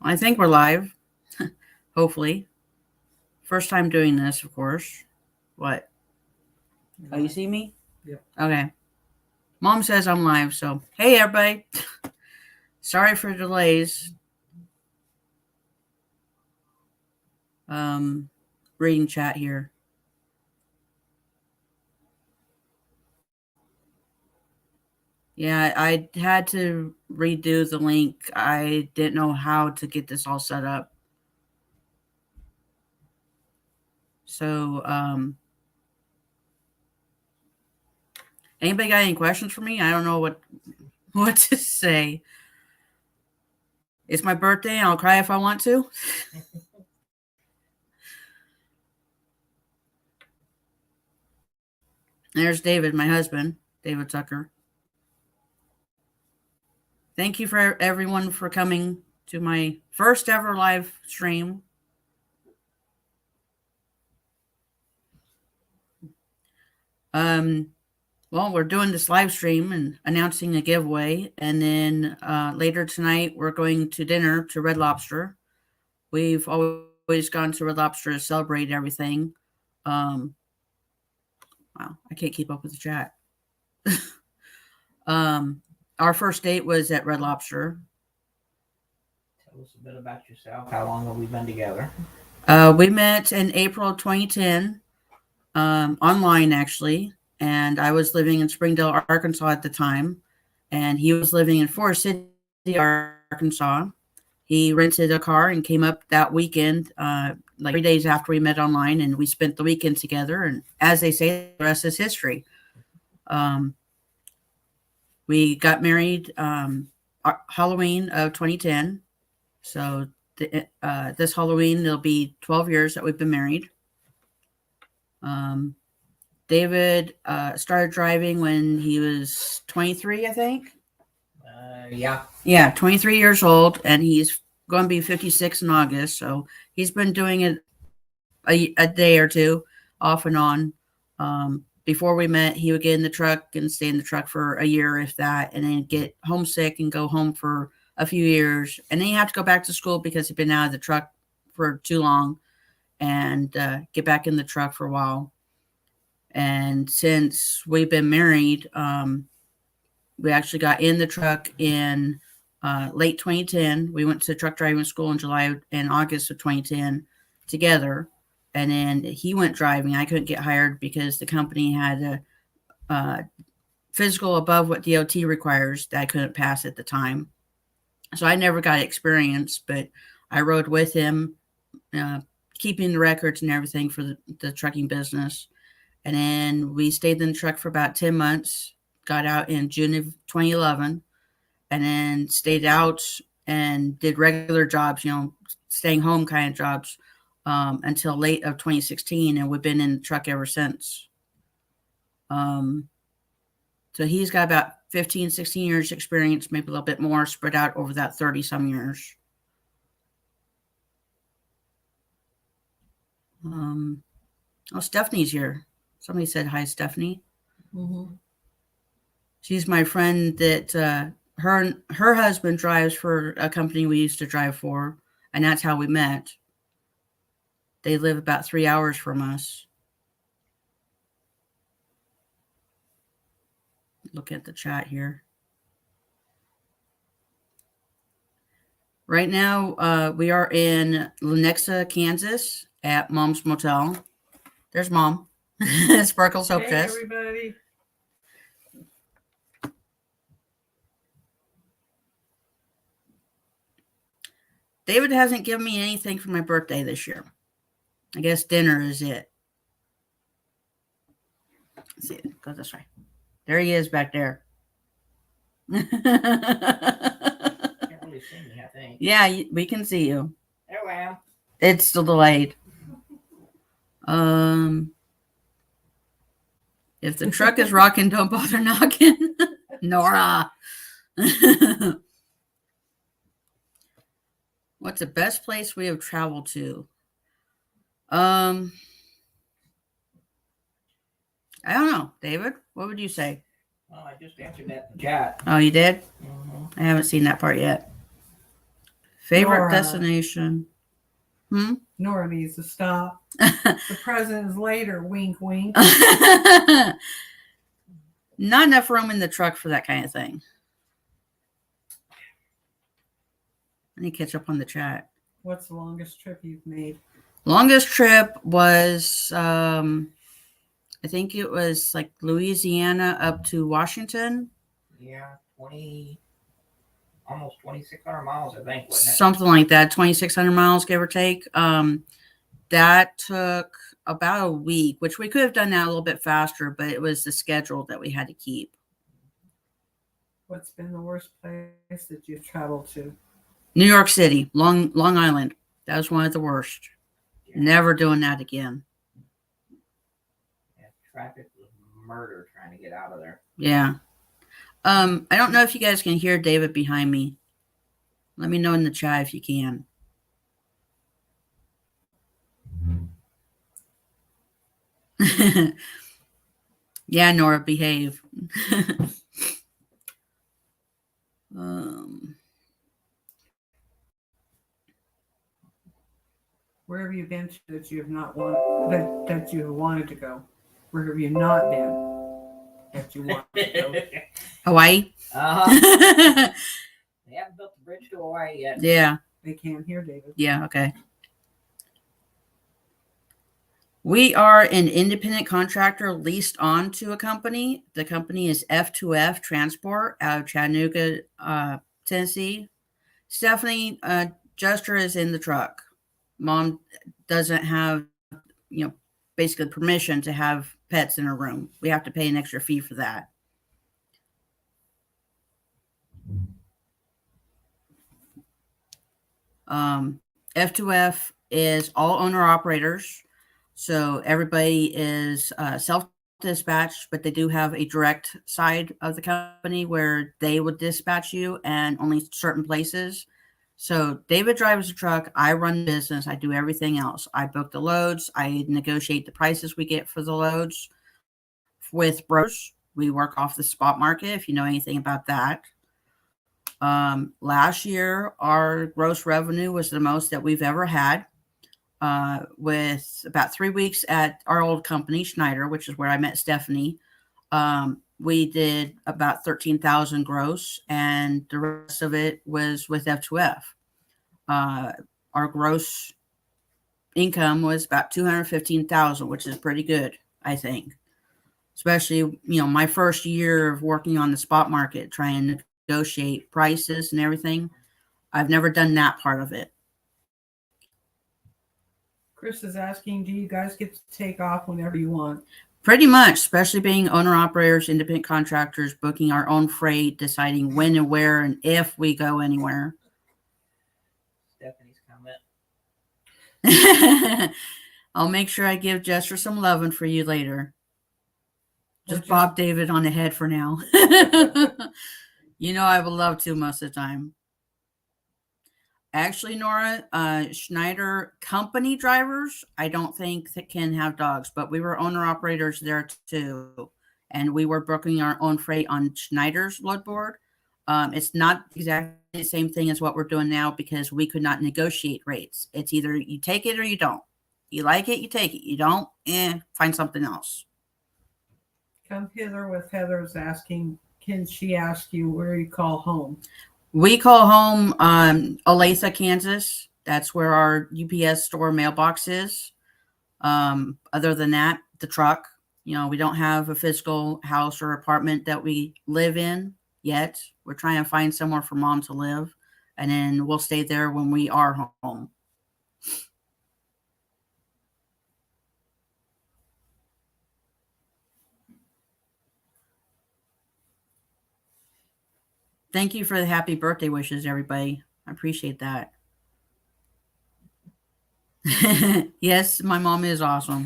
I think we're live. Hopefully. First time doing this, of course. What? Oh, you see me? Yep. Okay. Mom says I'm live, so hey, everybody. Sorry for delays. Reading chat here. Yeah, I had to redo the link. I didn't know how to get this all set up. So, anybody got any questions for me? I don't know what to say. It's my birthday. I'll cry if I want to. There's David, my husband, David Tucker. Thank you for everyone for coming to my first ever live stream. Well, we're doing this live stream and announcing a giveaway, and then later tonight we're going to dinner to Red Lobster. We've always gone to Red Lobster to celebrate everything. Um, wow, I can't keep up with the chat. Our first date was at Red Lobster. Tell us a bit about yourself. How long have we been together? We met in April of 2010, online actually, and I was living in Springdale, Arkansas at the time, and he was living in Forest City, Arkansas. He rented a car and came up that weekend, like 3 days after we met online, and we spent the weekend together. And as they say, the rest is history. We got married Halloween of 2010. So this Halloween, it'll be 12 years that we've been married. David started driving when he was 23, I think. Yeah. Yeah, 23 years old, and he's going to be 56 in August. So he's been doing it a day or two off and on. Before we met, he would get in the truck and stay in the truck for a year, if that, and then get homesick and go home for a few years. And then you have to go back to school because he'd been out of the truck for too long, and get back in the truck for a while. And since we've been married, we actually got in the truck in late 2010. We went to truck driving school in July and August of 2010 together. And then he went driving. I couldn't get hired because the company had a physical above what DOT requires that I couldn't pass at the time. So I never got experience, but I rode with him, keeping the records and everything for the trucking business. And then we stayed in the truck for about 10 months, got out in June of 2011, and then stayed out and did regular jobs, staying home kind of jobs, until late of 2016. And we've been in the truck ever since. So he's got about 15, 16 years experience, maybe a little bit more, spread out over that 30 some years. Stephanie's here. Somebody said hi, Stephanie. Mm-hmm. She's my friend that her husband drives for a company we used to drive for, and that's how we met. They live about 3 hours from us. Look at the chat here. Right now, we are in Lenexa, Kansas at Mom's Motel. There's Mom. Sparkles Hope Fest. Hey, everybody. David hasn't given me anything for my birthday this year. I guess dinner is it. Let's see, go this way. There he is back there. Can't really see me, I think. Yeah, we can see you. There I am. It's still delayed. If the truck is rocking, don't bother knocking. Nora. What's the best place we have traveled to? I don't know, David. What would you say? Well, I just answered that in the chat. Oh, you did? Mm-hmm. I haven't seen that part yet. Favorite Nora. destination? Nora needs to stop. The president is later. Wink, wink. Not enough room in the truck for that kind of thing. I need to catch up on the chat. What's the longest trip you've made? Longest trip was, I think it was like Louisiana up to Washington. Yeah, almost 2,600 miles, I think, wasn't it? Something like that, 2,600 miles, give or take. That took about a week, which we could have done that a little bit faster, but it was the schedule that we had to keep. What's been the worst place that you've traveled to? New York City, Long Island. That was one of the worst. Yeah. Never doing that again. Yeah, traffic was murder trying to get out of there. Yeah. I don't know if you guys can hear David behind me. Let me know in the chat if you can. Yeah, Nora, behave. Where have you been to that you have not that you wanted to go? Where have you not been that you wanted to go? Hawaii. They haven't built the bridge to Hawaii yet. Yeah. They can't hear David. Yeah. Okay. We are an independent contractor leased on to a company. The company is F2F Transport out of Chattanooga, Tennessee. Stephanie Jester is in the truck. Mom doesn't have, basically permission to have pets in her room. We have to pay an extra fee for that. F2F is all owner operators. So everybody is self-dispatched, but they do have a direct side of the company where they would dispatch you and only certain places. So David drives the truck. I run the business. I do everything else. I book the loads. I negotiate the prices we get for the loads. With brokers, we work off the spot market, if you know anything about that. Last year, our gross revenue was the most that we've ever had. With about 3 weeks at our old company, Schneider, which is where I met Stephanie. We did about 13,000 gross, and the rest of it was with F2F. Our gross income was about 215,000, which is pretty good, I think. Especially, my first year of working on the spot market, trying to negotiate prices and everything. I've never done that part of it. Chris is asking, do you guys get to take off whenever you want? Pretty much, especially being owner-operators, independent contractors, booking our own freight, deciding when and where and if we go anywhere. Stephanie's comment. I'll make sure I give Jester some loving for you later. Just bop David on the head for now. I would love to most of the time. Actually, Nora, Schneider company drivers, I don't think that can have dogs, but we were owner operators there too. And we were booking our own freight on Schneider's load board. It's not exactly the same thing as what we're doing now because we could not negotiate rates. It's either you take it or you don't. You like it, you take it. You don't, find something else. Come hither with Heather's asking, can she ask you where you call home? We call home Olathe, Kansas. That's where our UPS store mailbox is. Other than that, the truck. We don't have a physical house or apartment that we live in yet. We're trying to find somewhere for Mom to live, and then we'll stay there when we are home. Thank you for the happy birthday wishes, everybody. I appreciate that. Yes, my mom is awesome.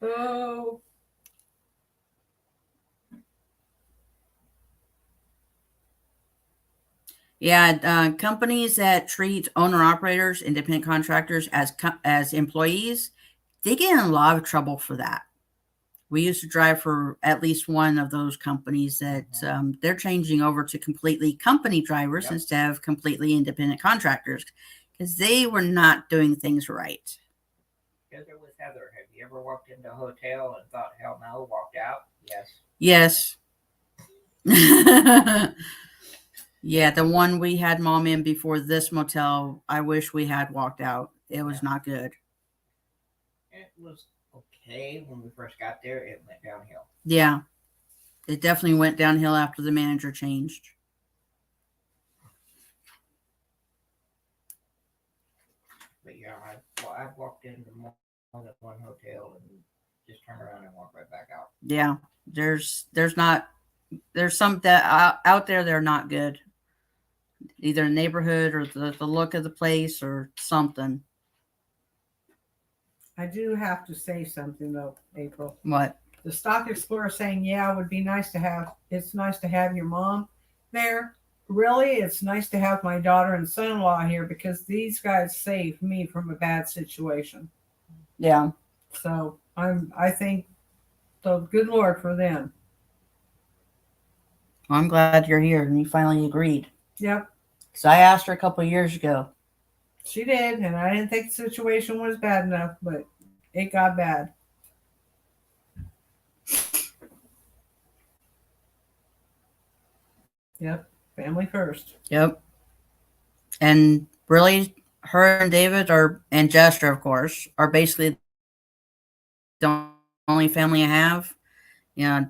Oh. Yeah, companies that treat owner-operators, independent contractors as employees, they get in a lot of trouble for that. We used to drive for at least one of those companies that they're changing over to completely company drivers Yep. instead of completely independent contractors because they were not doing things right. Together with Heather, have you ever walked into a hotel and thought, hell no, walked out? Yes. Yes. Yeah, the one we had mom in before this motel, I wish we had walked out. It was not good. It was okay when we first got there. It went downhill. Yeah, it definitely went downhill after the manager changed. But yeah, I've walked into more than one hotel and just turned around and walked right back out. Yeah, there's some that out there they're not good. Either neighborhood or the look of the place or something. I do have to say something though, April. What? The Stock Explorer saying, yeah, it would be nice to have, it's nice to have your mom there. Really, it's nice to have my daughter and son-in-law here because these guys saved me from a bad situation. Yeah. So I think the good Lord for them. Well, I'm glad you're here and you finally agreed. Yep, So I asked her a couple of years ago. she did, and I didn't think the situation was bad enough, but it got bad. Yep, family first. Yep. And really, her and David and Jester, of course, are basically the only family I have. You know,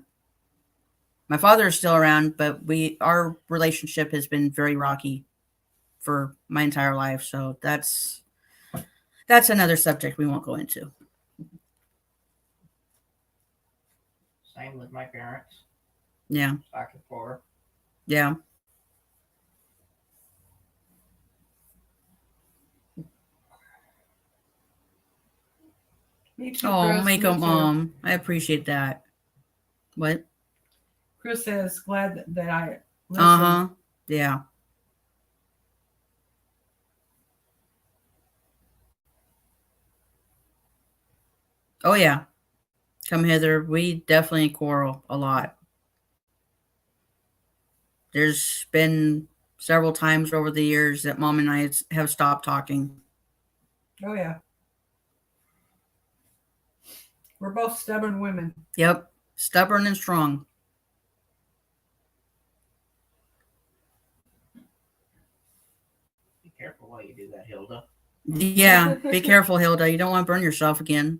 my father is still around, but our relationship has been very rocky for my entire life. So that's another subject we won't go into. Same with my parents. Yeah. Stock Explorer. Yeah. Me too, Oh, Chris. make Me a too. mom. I appreciate that. What? Chris says, glad that I listened. Uh-huh. Yeah. Oh, yeah. Come hither. We definitely quarrel a lot. There's been several times over the years that Mom and I have stopped talking. Oh, yeah. We're both stubborn women. Yep. Stubborn and strong. Be careful while you do that, Hilda. Yeah. Be careful, Hilda. You don't want to burn yourself again.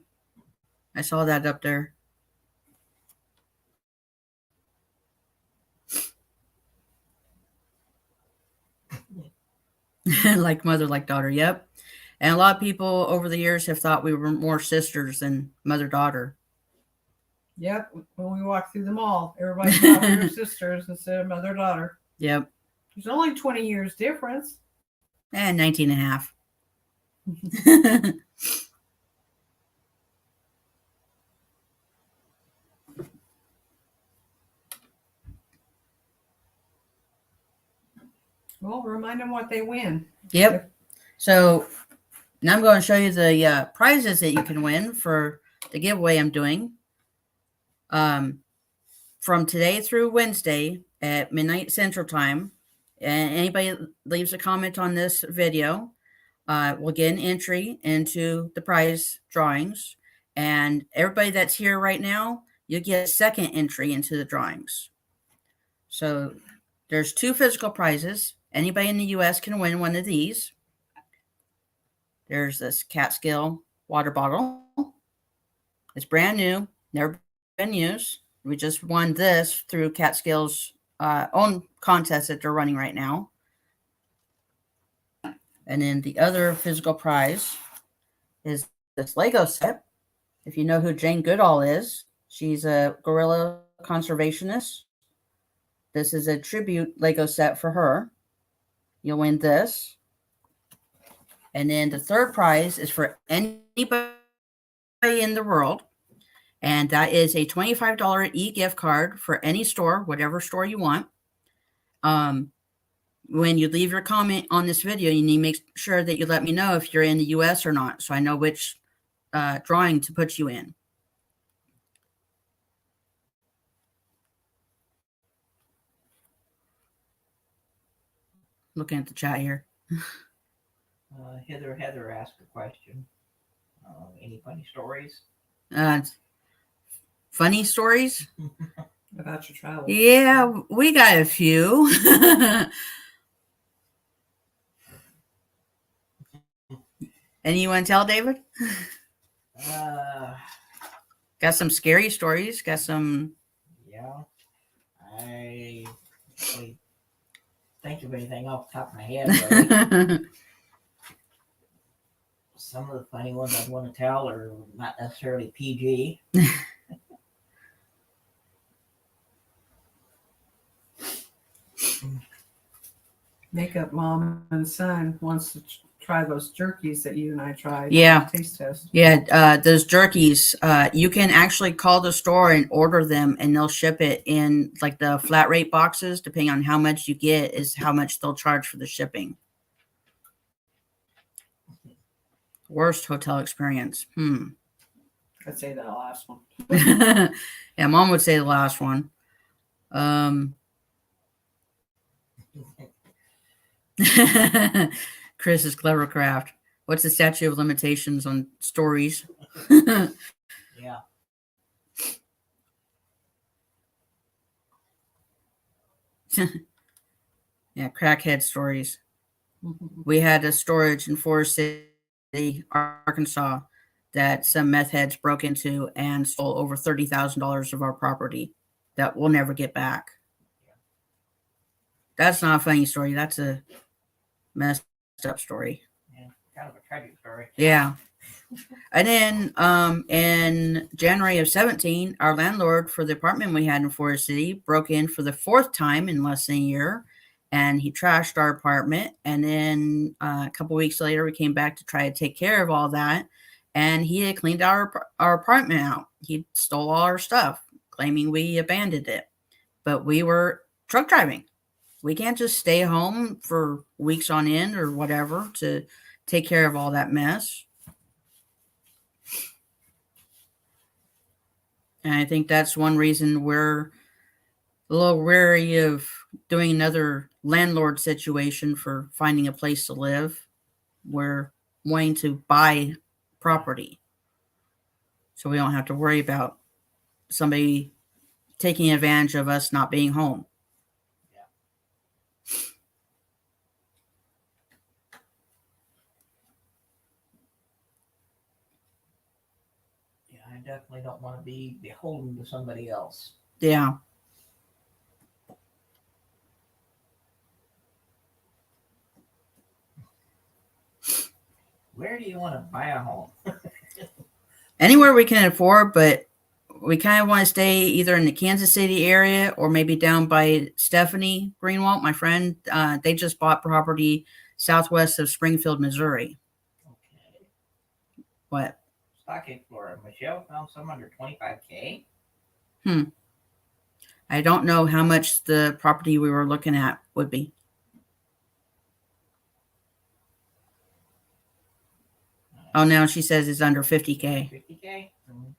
I saw that up there. Like mother, like daughter. Yep. And a lot of people over the years have thought we were more sisters than mother-daughter. Yep. When we walk through the mall, everybody thought we were sisters instead of mother-daughter. Yep. There's only 20 years difference. And 19 and a half. Well, remind them what they win. Yep. So now I'm going to show you the prizes that you can win for the giveaway I'm doing. From today through Wednesday at midnight Central Time. And anybody leaves a comment on this video will get an entry into the prize drawings. And everybody that's here right now, you'll get a second entry into the drawings. So there's 2 physical prizes. Anybody in the U.S. can win one of these. There's this Catskill water bottle. It's brand new, never been used. We just won this through Catskill's own contest that they're running right now. And then the other physical prize is this Lego set. If you know who Jane Goodall is, she's a gorilla conservationist. This is a tribute Lego set for her. You'll win this. And then the third prize is for anybody in the world. And that is a $25 e-gift card for any store, whatever store you want. When you leave your comment on this video, you need to make sure that you let me know if you're in the U.S. or not, so I know which drawing to put you in. Looking at the chat here. Heather asked a question. Any funny stories? Funny stories? About your travel. Yeah, we got a few. And you want to tell, David? Got some scary stories. Got some. Yeah. I don't really think of anything off the top of my head, really. Some of the funny ones I'd want to tell are not necessarily PG. Makeup mom and son wants to try those jerkies that you and I tried. Yeah. Taste test. Yeah, those jerkies. You can actually call the store and order them, and they'll ship it in like the flat rate boxes. Depending on how much you get, is how much they'll charge for the shipping. Worst hotel experience. I'd say that last one. Yeah, Mom would say the last one. Chris is Clever Craft. What's the statute of limitations on stories? Yeah. Yeah, crackhead stories. We had a storage in Forest City, Arkansas, that some meth heads broke into and stole over $30,000 of our property that we'll never get back. That's not a funny story. That's a messed up story. Yeah, kind of a tragic story. Yeah. And then in January of 17, our landlord for the apartment we had in Forest City broke in for the fourth time in less than a year, and he trashed our apartment. And then a couple weeks later, we came back to try to take care of all that, and he had cleaned our apartment out. He stole all our stuff, claiming we abandoned it. But we were truck driving. We can't just stay home for weeks on end or whatever to take care of all that mess. And I think that's one reason we're a little wary of doing another landlord situation for finding a place to live. We're wanting to buy property, so we don't have to worry about somebody taking advantage of us not being home. I definitely don't want to be beholden to somebody else. Yeah. Where do you want to buy a home? Anywhere we can afford, but we kind of want to stay either in the Kansas City area or maybe down by Stephanie Greenwald, my friend. They just bought property southwest of Springfield, Missouri. Okay. What? Stockade, Florida. Michelle found some under $25K. I don't know how much the property we were looking at would be. Oh, no, she says it's under 50K. 50K? What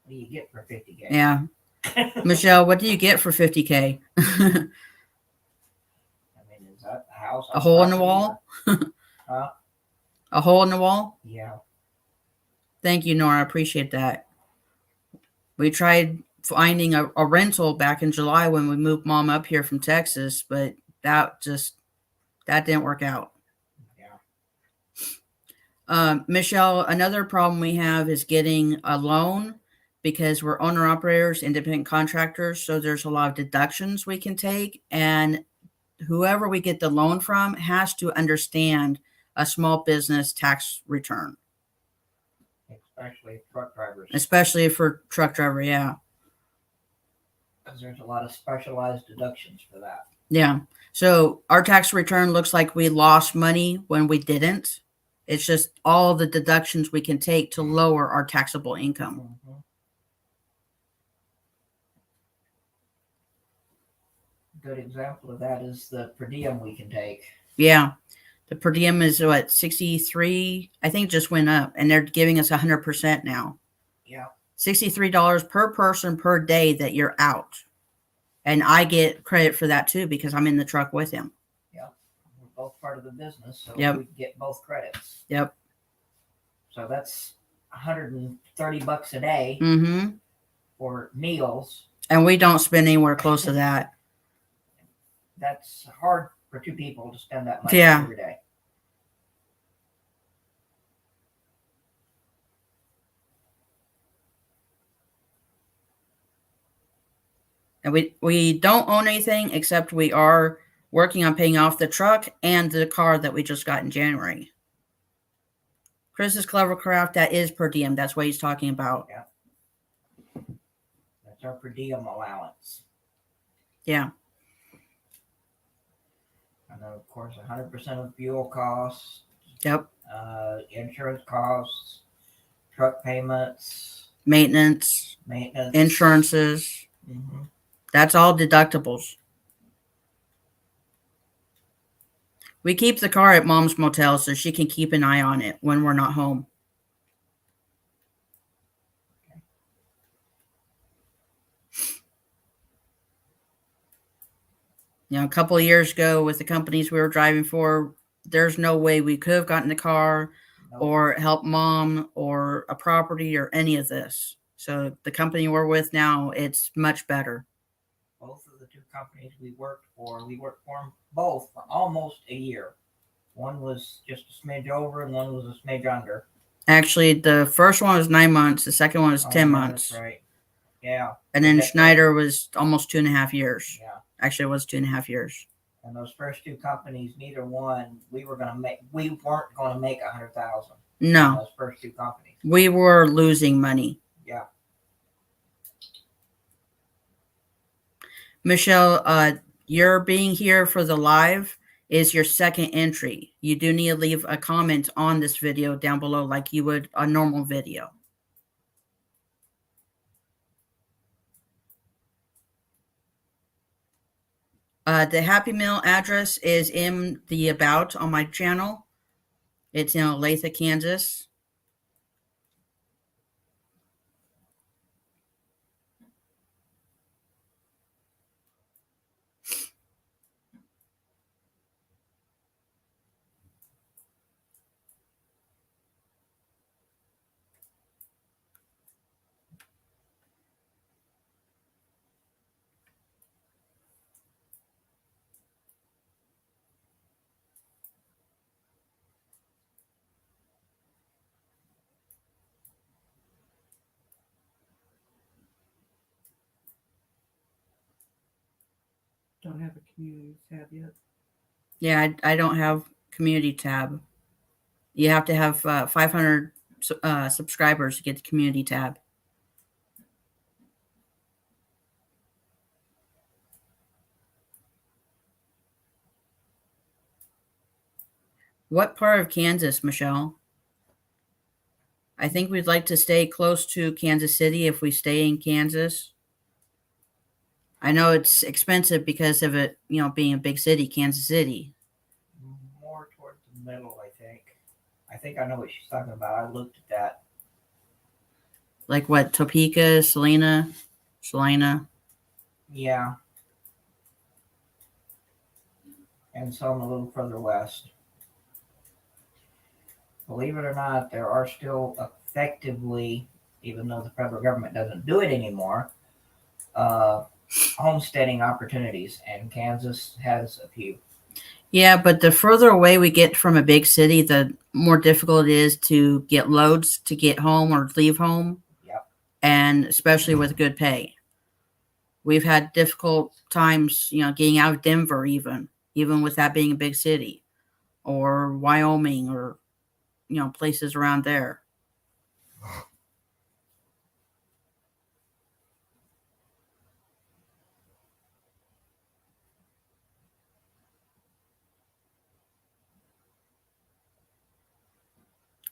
do you get for 50K? Yeah. Michelle, what do you get for 50K? I mean, is that the house? A hole in the wall? Huh? A hole in the wall? Yeah. Thank you, Nora. I appreciate that. We tried finding a rental back in July when we moved Mom up here from Texas, but that didn't work out. Yeah. Michelle, another problem we have is getting a loan because we're owner operators, independent contractors. So there's a lot of deductions we can take, and whoever we get the loan from has to understand a small business tax return. Especially truck drivers. Especially for truck driver, yeah. Because there's a lot of specialized deductions for that. Yeah. So our tax return looks like we lost money when we didn't. It's just all the deductions we can take to lower our taxable income. Mm-hmm. Good example of that is the per diem we can take. Yeah. The per diem is what, 63? I think it just went up, and they're giving us 100% now. Yeah. $63 per person per day that you're out. And I get credit for that too because I'm in the truck with him. Yeah. both part of the business, so Yep. we get both credits. Yep. So that's $130 a day Mm-hmm. for meals. And we don't spend anywhere close to that. That's hard for two people to spend that much Yeah. every day. And we don't own anything except we are working on paying off the truck and the car that we just got in January. Chris's Clever Craft, that is per diem. That's what he's talking about. That's our per diem allowance. Yeah. And then, of course, 100% of fuel costs, Yep. insurance costs, truck payments, Maintenance, maintenance, insurances. Mm-hmm. That's all deductibles. We keep the car at Mom's motel so she can keep an eye on it when we're not home. You know, a couple of years ago with the companies we were driving for, there's no way we could have gotten the car Nope. or helped Mom or a property or any of this. So the company we're with now, it's much better. Both of the two companies we worked for them both for almost a year. One was just a smidge over and one was a smidge under. Actually, the first one was 9 months. The second one was 10 yeah, months. That's right. Yeah. And then That- Schneider was almost 2.5 years. Yeah. Actually, it was 2.5 years. And those first two companies, neither one we weren't gonna make 100,000. No, Those first two companies. we were losing money. Yeah. Michelle, your being here for the live is your second entry. You do need to leave a comment on this video down below like you would a normal video. The Happy Meal address is in the About on my channel. It's in Olathe, Kansas. Don't have a community tab yet. Yeah, I don't have community tab. You have to have 500 subscribers to get the community tab. What part of Kansas, Michelle? I think we'd like to stay close to Kansas City if we stay in Kansas. I know it's expensive because of it, you know, being a big city, Kansas City. More towards the middle, I think. I think I know what she's talking about. I looked at that. Like what, Topeka, Salina? Yeah. And some a little further west. Believe it or not, there are still effectively, even though the federal government doesn't do it anymore, homesteading opportunities, and Kansas has a few. Yeah, but the further away we get from a big city, the more difficult it is to get loads to get home or leave home. Yep. And especially with good pay. We've had difficult times, you know, getting out of Denver even with that being a big city, or Wyoming, or, you know, places around there.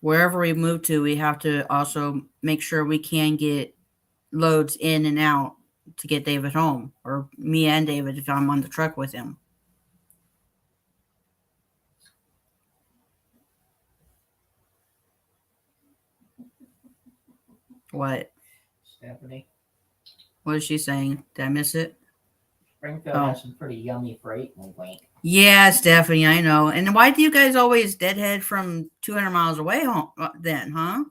Wherever we move to, we have to also make sure we can get loads in and out to get David home, or me and David if I'm on the truck with him. What? Stephanie, What is she saying? Did I miss it? Springfield has some pretty yummy freight. Wink, wink. Yeah, Stephanie, I know. And why do you guys always deadhead from 200 miles away then, huh?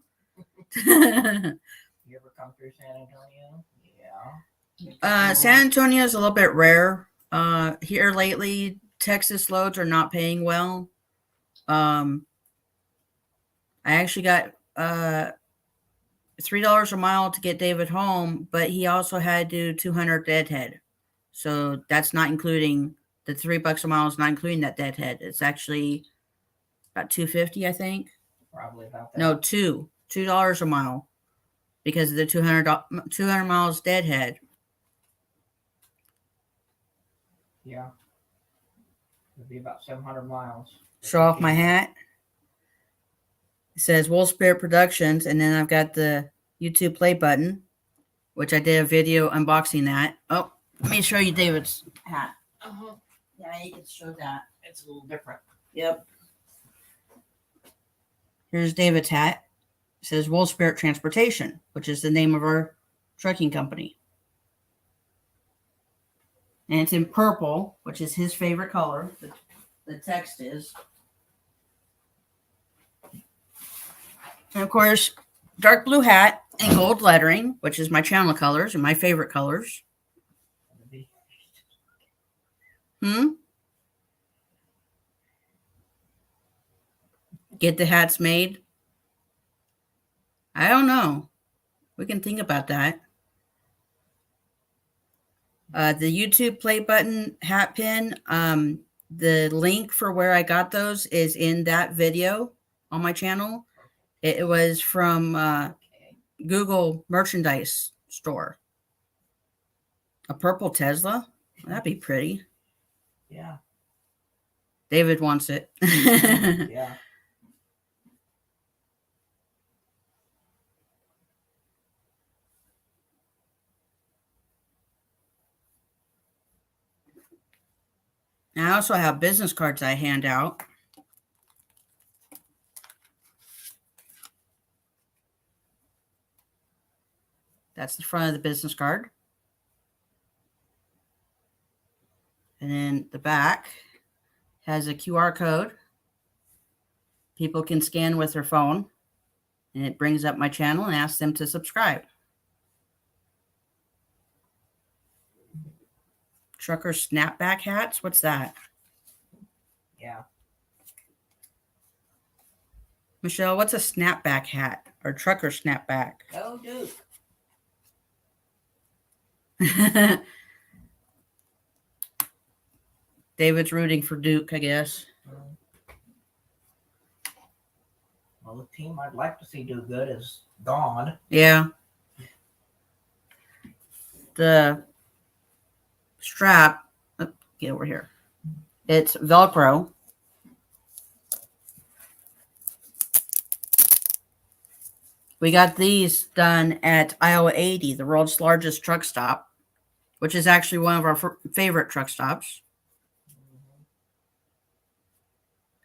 You ever come through San Antonio? Yeah. San Antonio is a little bit rare. Here lately, Texas loads are not paying well. I actually got $3 a mile to get David home, but he also had to do 200 deadhead. So that's not including the $3 a mile is not including that deadhead. It's actually about 250, I think. Probably about that. No, $2 a mile because of the 200 miles deadhead. Yeah. It'd be about 700 miles. Show off my hat. It says Wolvespirit Productions, and then I've got the YouTube play button, which I did a video unboxing that. Oh, let me show you David's hat. Uh-huh. Yeah, you can show that. It's a little different. Yep. Here's David's hat. It says Wolvespirit Transportation, which is the name of our trucking company. And it's in purple, which is his favorite color. The text is. And of course, dark blue hat and gold lettering, which is my channel colors and my favorite colors. Get the hats made? I don't know. We can think about that. The YouTube play button hat pin, the link for where I got those is in that video on my channel. It was from Google merchandise store. A purple Tesla? That'd be pretty. Yeah. David wants it. Yeah. I also have business cards I hand out. That's the front of the business card. And then the back has a QR code. People can scan with their phone, and it brings up my channel and asks them to subscribe. Trucker snapback hats? What's that? Yeah. Michelle, what's a snapback hat or trucker snapback? Go Duke. David's rooting for Duke, I guess. Well, the team I'd like to see do good is gone. Yeah. The strap, get over here. It's Velcro. We got these done at Iowa 80, the world's largest truck stop, which is actually one of our favorite truck stops.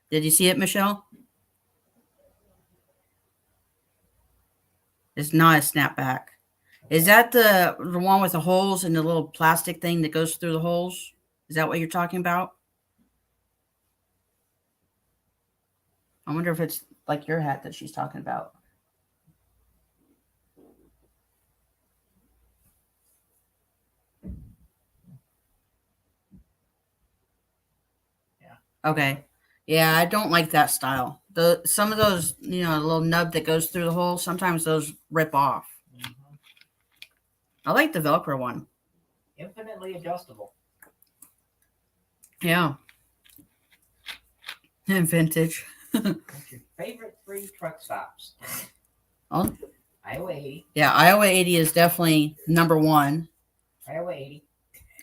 Did you see it, Michelle? It's not a snapback. Is that the one with the holes and the little plastic thing that goes through the holes? Is that what you're talking about? I wonder if it's like your hat that she's talking about. Yeah. Okay. Yeah, I don't like that style. Some of those, the little nub that goes through the hole, sometimes those rip off. Mm-hmm. I like the Velcro one. Infinitely adjustable. Yeah. And vintage. What's your favorite 3 truck stops? Oh, Iowa 80. yeah, Iowa 80 is definitely number 1. Iowa 80.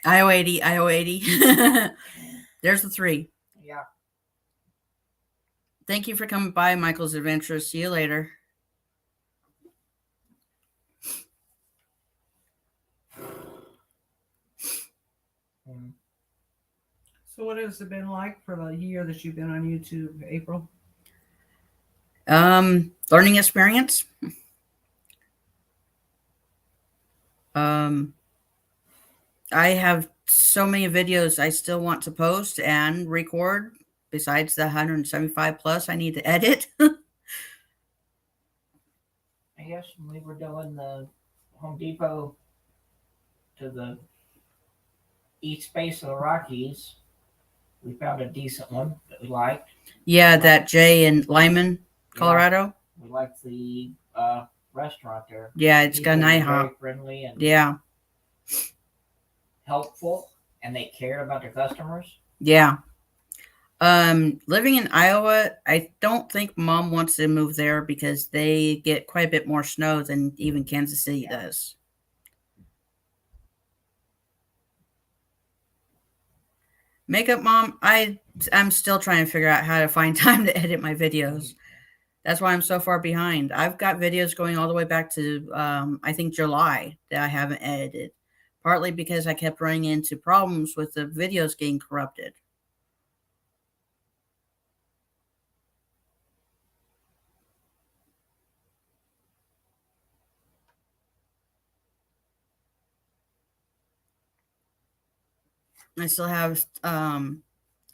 Iowa 80, Iowa 80. There's the 3. Yeah. Thank you for coming by, Michael's Adventures. See you later. So what has it been like for the year that you've been on YouTube, April? Learning experience. I have so many videos I still want to post and record besides the 175 plus I need to edit. I guess when we were doing the Home Depot to the east base of the Rockies, we found a decent one that we liked. Yeah, that Jay in Lyman, Colorado. We liked the restaurant there. Yeah, it's got an People were IHOP. very friendly and Yeah, helpful, and they cared about their customers. yeah. Living in Iowa, I don't think Mom wants to move there because they get quite a bit more snow than even Kansas City does. Makeup Mom, I'm still trying to figure out how to find time to edit my videos. That's why I'm so far behind. I've got videos going all the way back to I think July that I haven't edited, partly because I kept running into problems with the videos getting corrupted. I still have a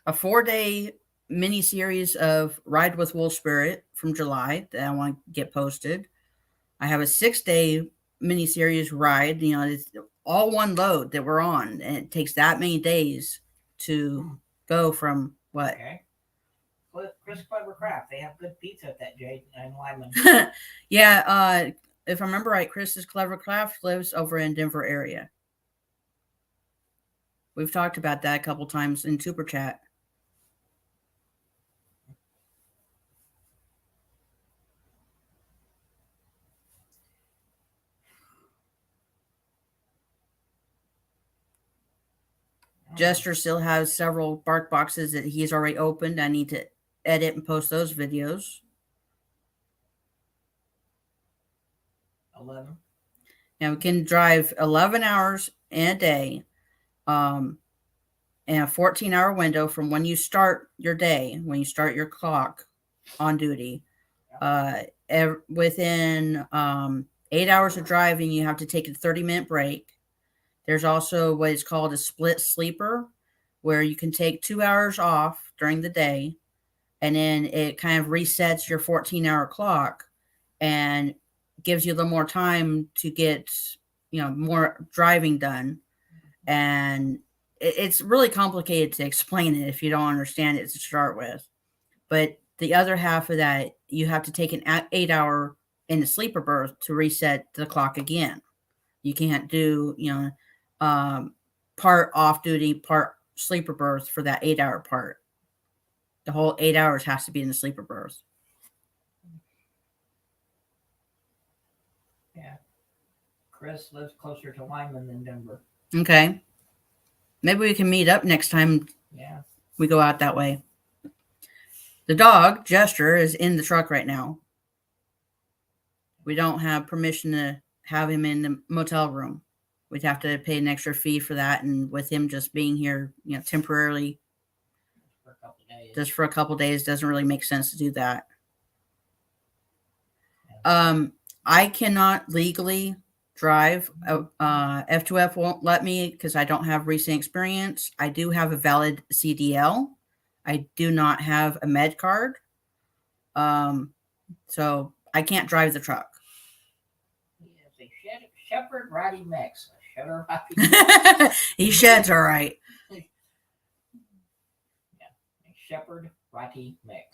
4-day mini series of Ride with Wolvespirit from July that I want to get posted. I have a 6-day mini series ride. You know, it's all one load that we're on, and it takes that many days to go from what? Okay. Chris Clever Craft. They have good pizza at that Jade and Lyman. Yeah, if I remember right, Chris's Clever Craft lives over in Denver area. We've talked about that a couple times in Super Chat. Jester still has several bark boxes that he's already opened. I need to edit and post those videos. 11. Now we can drive 11 hours in a day, and a 14-hour window from when you start your day, when you start your clock on duty. Within 8 hours of driving, you have to take a 30-minute break. There's also what is called a split sleeper, where you can take 2 hours off during the day, and then it kind of resets your 14-hour clock and gives you a little more time to get, more driving done. And it's really complicated to explain it if you don't understand it to start with. But the other half of that, you have to take an 8-hour in the sleeper berth to reset the clock again. You can't do, part off duty, part sleeper berth for that 8-hour part. The whole 8 hours has to be in the sleeper berth. Yeah. Chris lives closer to Lyman than Denver. Okay. Maybe we can meet up next time Yeah. we go out that way. The dog, Jester, is in the truck right now. We don't have permission to have him in the motel room. We'd have to pay an extra fee for that. And with him just being here, temporarily, For a couple of days. just for a couple of days, doesn't really make sense to do that. Yeah. I cannot legally drive. F2F won't let me because I don't have recent experience. I do have a valid CDL. I do not have a med card. So I can't drive the truck. He is a Shepherd Ratty Mix. A Shepherd Ratty He sheds all right. A Shepherd Ratty Mix.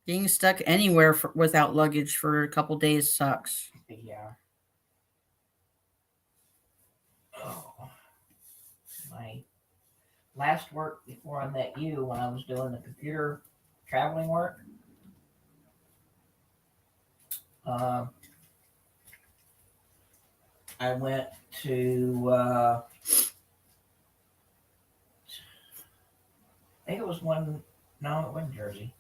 Being stuck anywhere without luggage for a couple days sucks. Yeah. Oh. My last work before I met you, when I was doing the computer traveling work, I went to I think it was one. No, it wasn't Jersey.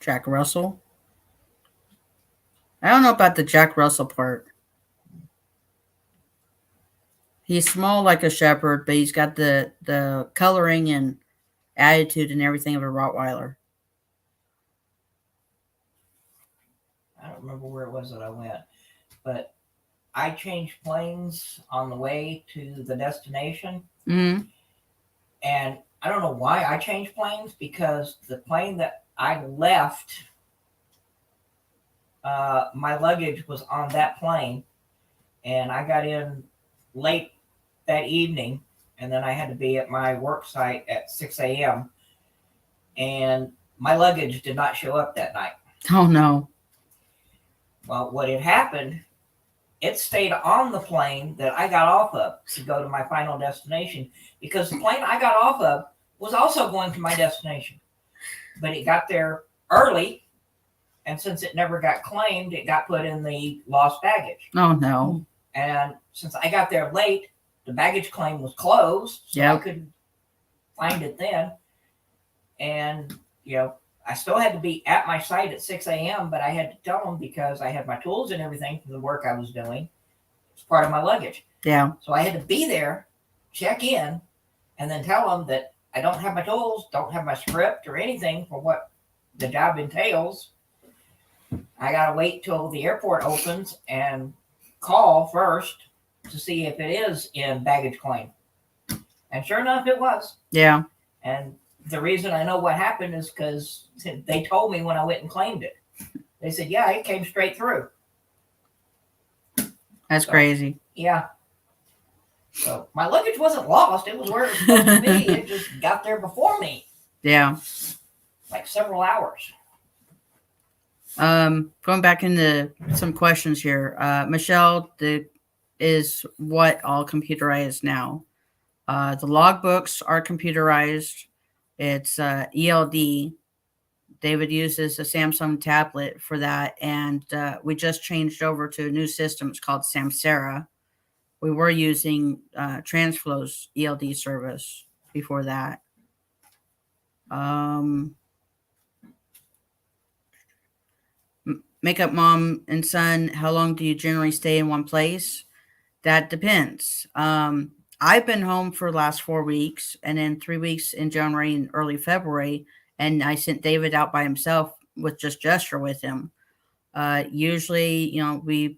Jack Russell? I don't know about the Jack Russell part. He's small like a shepherd, but he's got the coloring and attitude and everything of a Rottweiler. I don't remember where it was that I went, but I changed planes on the way to the destination. Mm-hmm. And I don't know why I changed planes, because the plane that I left, my luggage was on that plane, and I got in late that evening, and then I had to be at my work site at 6 a.m. and my luggage did not show up that night. Oh no. Well, what had happened, it stayed on the plane that I got off of to go to my final destination, because the plane I got off of was also going to my destination. But it got there early, and since it never got claimed, it got put in the lost baggage. Oh no. And since I got there late, the baggage claim was closed, so I couldn't find it then. And, I still had to be at my site at 6 a.m., but I had to tell them, because I had my tools and everything for the work I was doing. It's part of my luggage. Yeah. So I had to be there, check in, and then tell them that I don't have my tools, don't have my script or anything for what the job entails. I got to wait till the airport opens and call first to see if it is in baggage claim. And sure enough, it was. Yeah. And the reason I know what happened is because they told me when I went and claimed it. They said, yeah, it came straight through. That's crazy. Yeah. So my luggage wasn't lost. It was where it was supposed to be. It just got there before me. Yeah. Like several hours. Going back into some questions here. Michelle, is what all computerized now? The logbooks are computerized. It's ELD. David uses a Samsung tablet for that, and we just changed over to a new system. It's called Samsara. We were using Transflow's ELD service before that. Makeup mom and son, how long do you generally stay in one place? That depends. I've been home for the last 4 weeks, and then 3 weeks in January and early February, and I sent David out by himself with just Gesture with him. Usually, we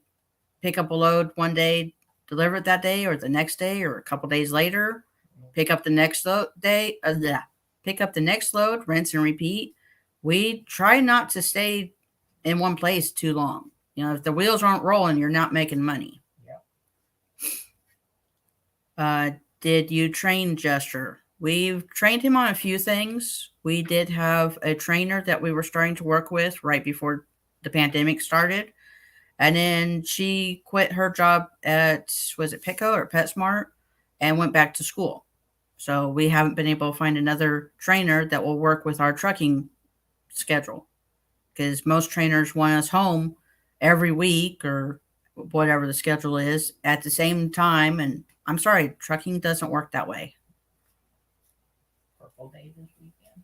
pick up a load one day, deliver it that day or the next day or a couple days later, pick up the next day, pick up the next load, rinse and repeat. We try not to stay in one place too long. If the wheels aren't rolling, you're not making money. Did you train Gesture? We've trained him on a few things. We did have a trainer that we were starting to work with right before the pandemic started. And then she quit her job at, was it Petco or PetSmart, and went back to school. So we haven't been able to find another trainer that will work with our trucking schedule, because most trainers want us home every week or whatever the schedule is at the same time. And I'm sorry, trucking doesn't work that way. Purple Day this weekend.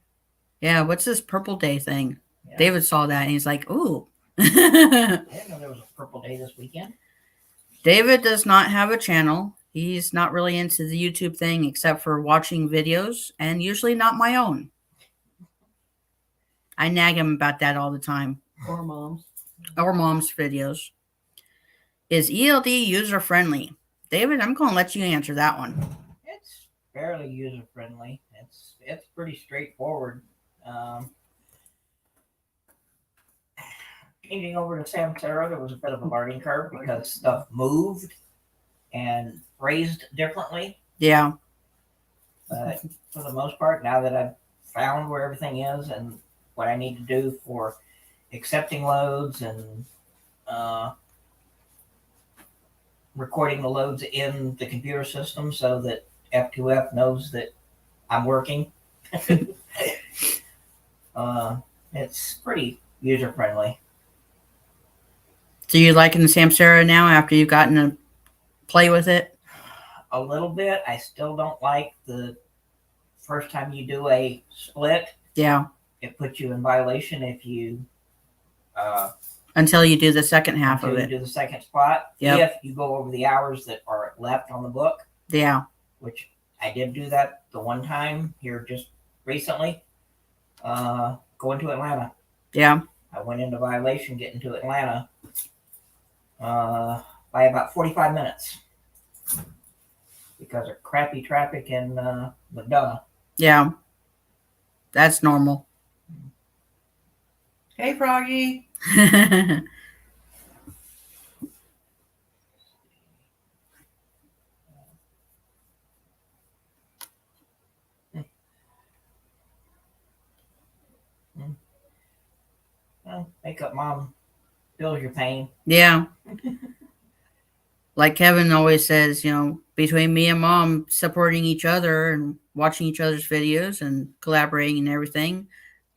Yeah, what's this Purple Day thing? Yeah. David saw that and he's like, ooh. I didn't know there was a Purple Day this weekend. David does not have a channel. He's not really into the YouTube thing except for watching videos, and usually not my own. I nag him about that all the time. Or mom's. Or mom's videos. Is ELD user friendly? David, I'm going to let you answer that one. It's fairly user friendly. It's pretty straightforward. Changing over to Samsara, there was a bit of a learning curve because stuff moved and phrased differently. Yeah. But for the most part, now that I've found where everything is and what I need to do for accepting loads and recording the loads in the computer system so that F2F knows that I'm working. It's pretty user friendly. So you liking the Samsara now after you've gotten to play with it? A little bit. I still don't like the first time you do a split. Yeah. It puts you in violation if you until you do the second half of it. Do the second spot. Yep. If you go over the hours that are left on the book. Yeah. which I did do that the one time here just recently. Going to Atlanta. Yeah. I went into violation getting to Atlanta by about 45 minutes because of crappy traffic in McDonough. Yeah. That's normal. Hey, Froggy. Well, makeup mom feels your pain. Yeah. Like Kevin always says, between me and mom supporting each other and watching each other's videos and collaborating and everything,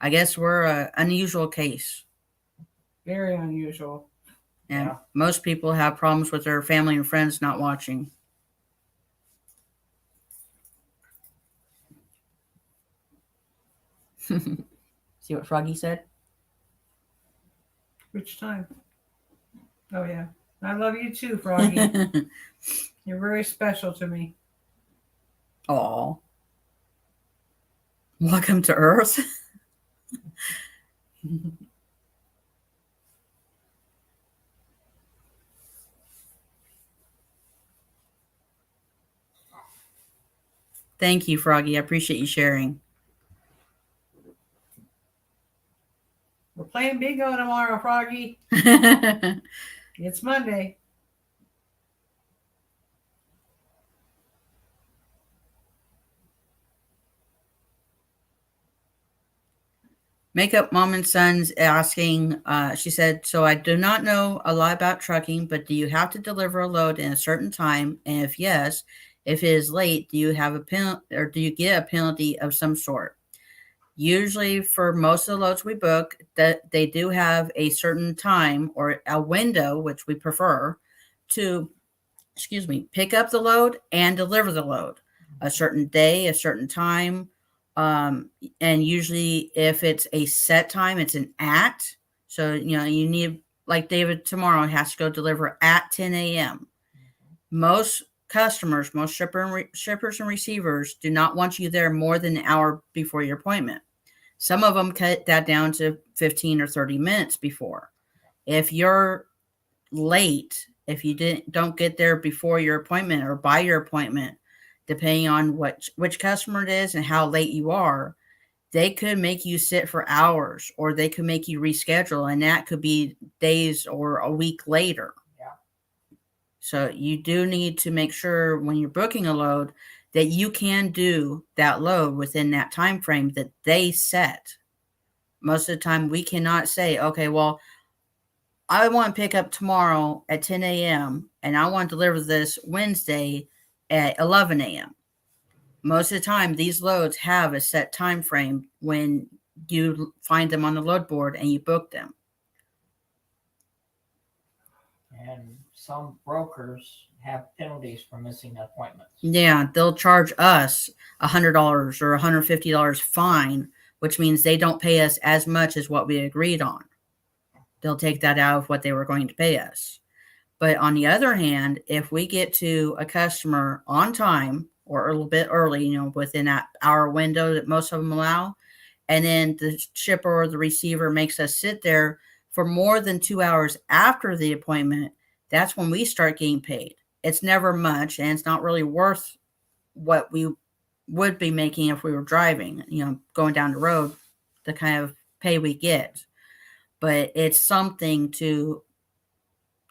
I guess we're an unusual case. Very unusual. And Yeah. most people have problems with their family and friends not watching. See what Froggy said? Which time? Oh, yeah. I love you too, Froggy. You're very special to me. Aw. Welcome to Earth. Thank you, Froggy. I appreciate you sharing. We're playing bingo tomorrow, Froggy. It's Monday. Makeup Mom and Son's asking, she said, so I do not know a lot about trucking, but do you have to deliver a load in a certain time? And if yes, if it is late, do you have a penalty or do you get a penalty of some sort? Usually for most of the loads we book, that they do have a certain time or a window, which we prefer, to, pick up the load and deliver the load. A certain day, a certain time. And usually if it's a set time, it's an at. So, you need, like David tomorrow has to go deliver at 10 a.m. Most customers, most shippers and receivers do not want you there more than an hour before your appointment. Some of them cut that down to 15 or 30 minutes before. If you're late, if you don't get there before your appointment or by your appointment, depending on which customer it is and how late you are, they could make you sit for hours or they could make you reschedule, and that could be days or a week later. Yeah. So you do need to make sure when you're booking a load that you can do that load within that time frame that they set. Most of the time we cannot say, okay, well, I want to pick up tomorrow at 10 a.m. and I want to deliver this Wednesday at 11 a.m. Most of the time, these loads have a set time frame when you find them on the load board and you book them. And some brokers have penalties for missing appointments. Yeah, they'll charge us $100 or $150 fine, which means they don't pay us as much as what we agreed on. They'll take that out of what they were going to pay us. But on the other hand, if we get to a customer on time or a little bit early, within that hour window that most of them allow, and then the shipper or the receiver makes us sit there for more than 2 hours after the appointment, that's when we start getting paid. It's never much, and it's not really worth what we would be making if we were driving, going down the road, the kind of pay we get. But it's something to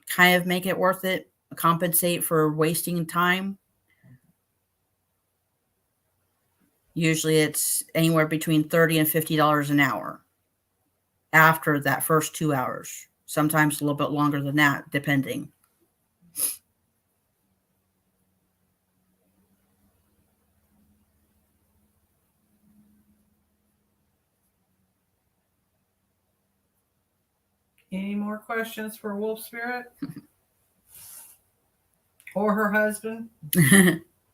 kind of make it worth it, compensate for wasting time. Usually it's anywhere between $30 and $50 an hour after that first 2 hours. Sometimes a little bit longer than that, depending. Any more questions for Wolvespirit? Or her husband?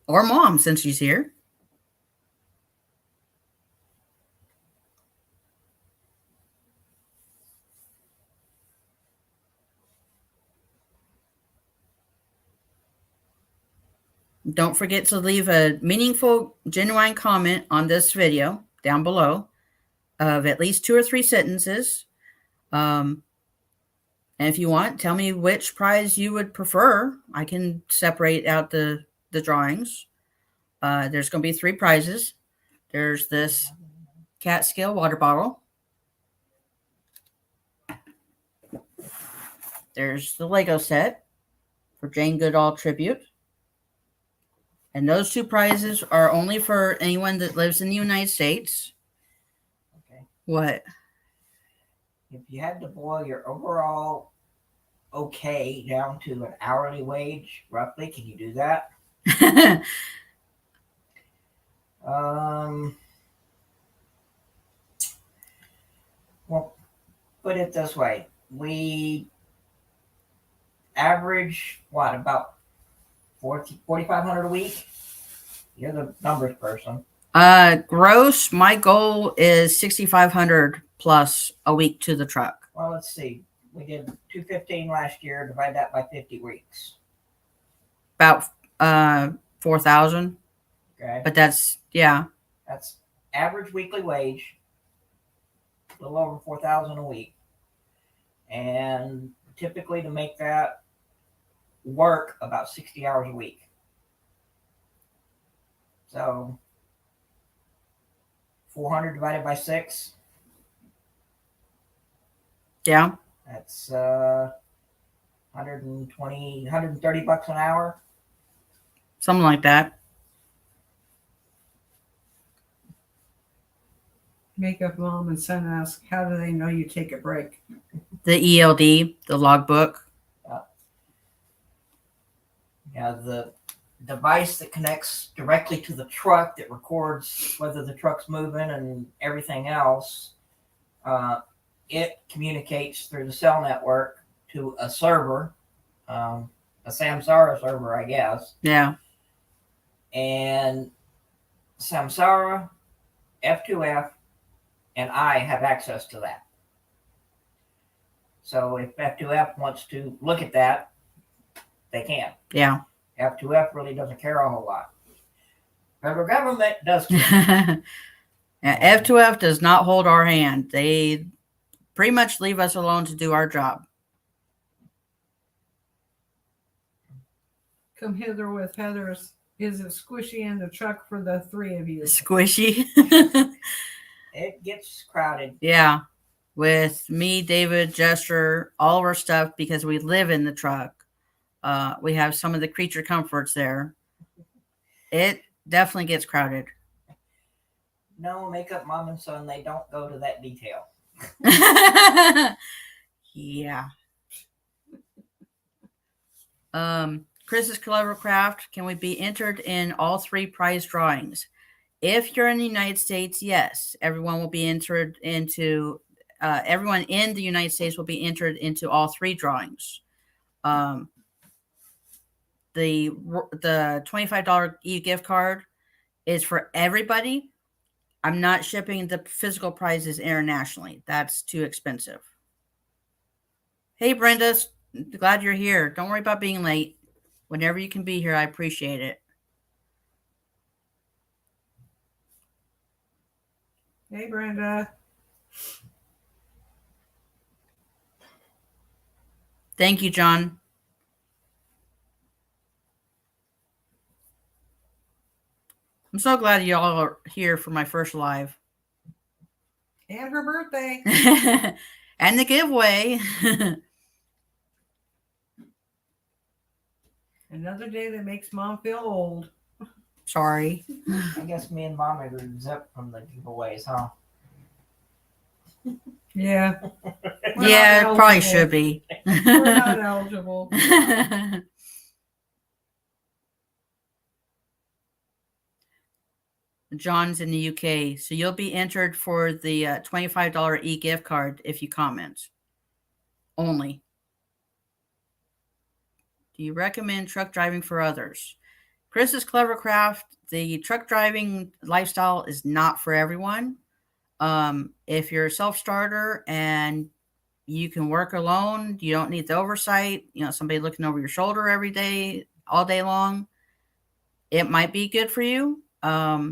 Or mom, since she's here. Don't forget to leave a meaningful, genuine comment on this video down below of at least 2 or 3 sentences. And if you want, tell me which prize you would prefer. I can separate out the drawings. There's going to be 3 prizes. There's this cat scale water bottle. There's the Lego set for Jane Goodall tribute. And those 2 prizes are only for anyone that lives in the United States. Okay. What? If you had to boil your overall okay down to an hourly wage, roughly, can you do that? Well, put it this way. We average, what, about 4,500 a week? You're the numbers person. Gross, my goal is 6,500 plus a week to the truck. Well, let's see. We did 215 last year. Divide that by 50 weeks. About 4,000. Okay. But that's, yeah. That's average weekly wage. A little over 4,000 a week. And typically to make that work about 60 hours a week. So 400 divided by 6. Yeah. That's 120, 130 bucks an hour. Something like that. Makeup mom and son ask, how do they know you take a break? The ELD, the logbook. Yeah, the device that connects directly to the truck that records whether the truck's moving and everything else. It communicates through the cell network to a server, a Samsara server, I guess. Yeah. And Samsara, F2F, and I have access to that. So if F2F wants to look at that, they can. Yeah. F2F really doesn't care a whole lot. Federal government does care. Yeah, F2F does not hold our hand. They pretty much leave us alone to do our job. Come hither with Heather's. Is it squishy in the truck for the 3 of you? Squishy. It gets crowded. Yeah. With me, David, Jester, all of our stuff, because we live in the truck. We have some of the creature comforts there. It definitely gets crowded. No, makeup mom and son, they don't go to that detail. Yeah. Chris's Clever Craft, can we be entered in all 3 prize drawings? If you're in the United States, yes. Everyone will be entered into, everyone in the United States will be entered into all 3 drawings. The $25 e-gift card is for everybody. I'm not shipping the physical prizes internationally. That's too expensive. Hey, Brenda, glad you're here. Don't worry about being late. Whenever you can be here, I appreciate it. Hey, Brenda. Thank you, John. I'm so glad y'all are here for my first live. And her birthday. And the giveaway. Another day that makes mom feel old. Sorry. I guess me and mom are exempt from the giveaways, huh? Yeah. Yeah, it probably should be. We're not eligible. John's in the UK, so you'll be entered for the $25 e-gift card if you comment. Only. Do you recommend truck driving for others? Chris's Clever Craft, the truck driving lifestyle is not for everyone. If you're a self-starter and you can work alone, you don't need the oversight, somebody looking over your shoulder every day, all day long, it might be good for you. But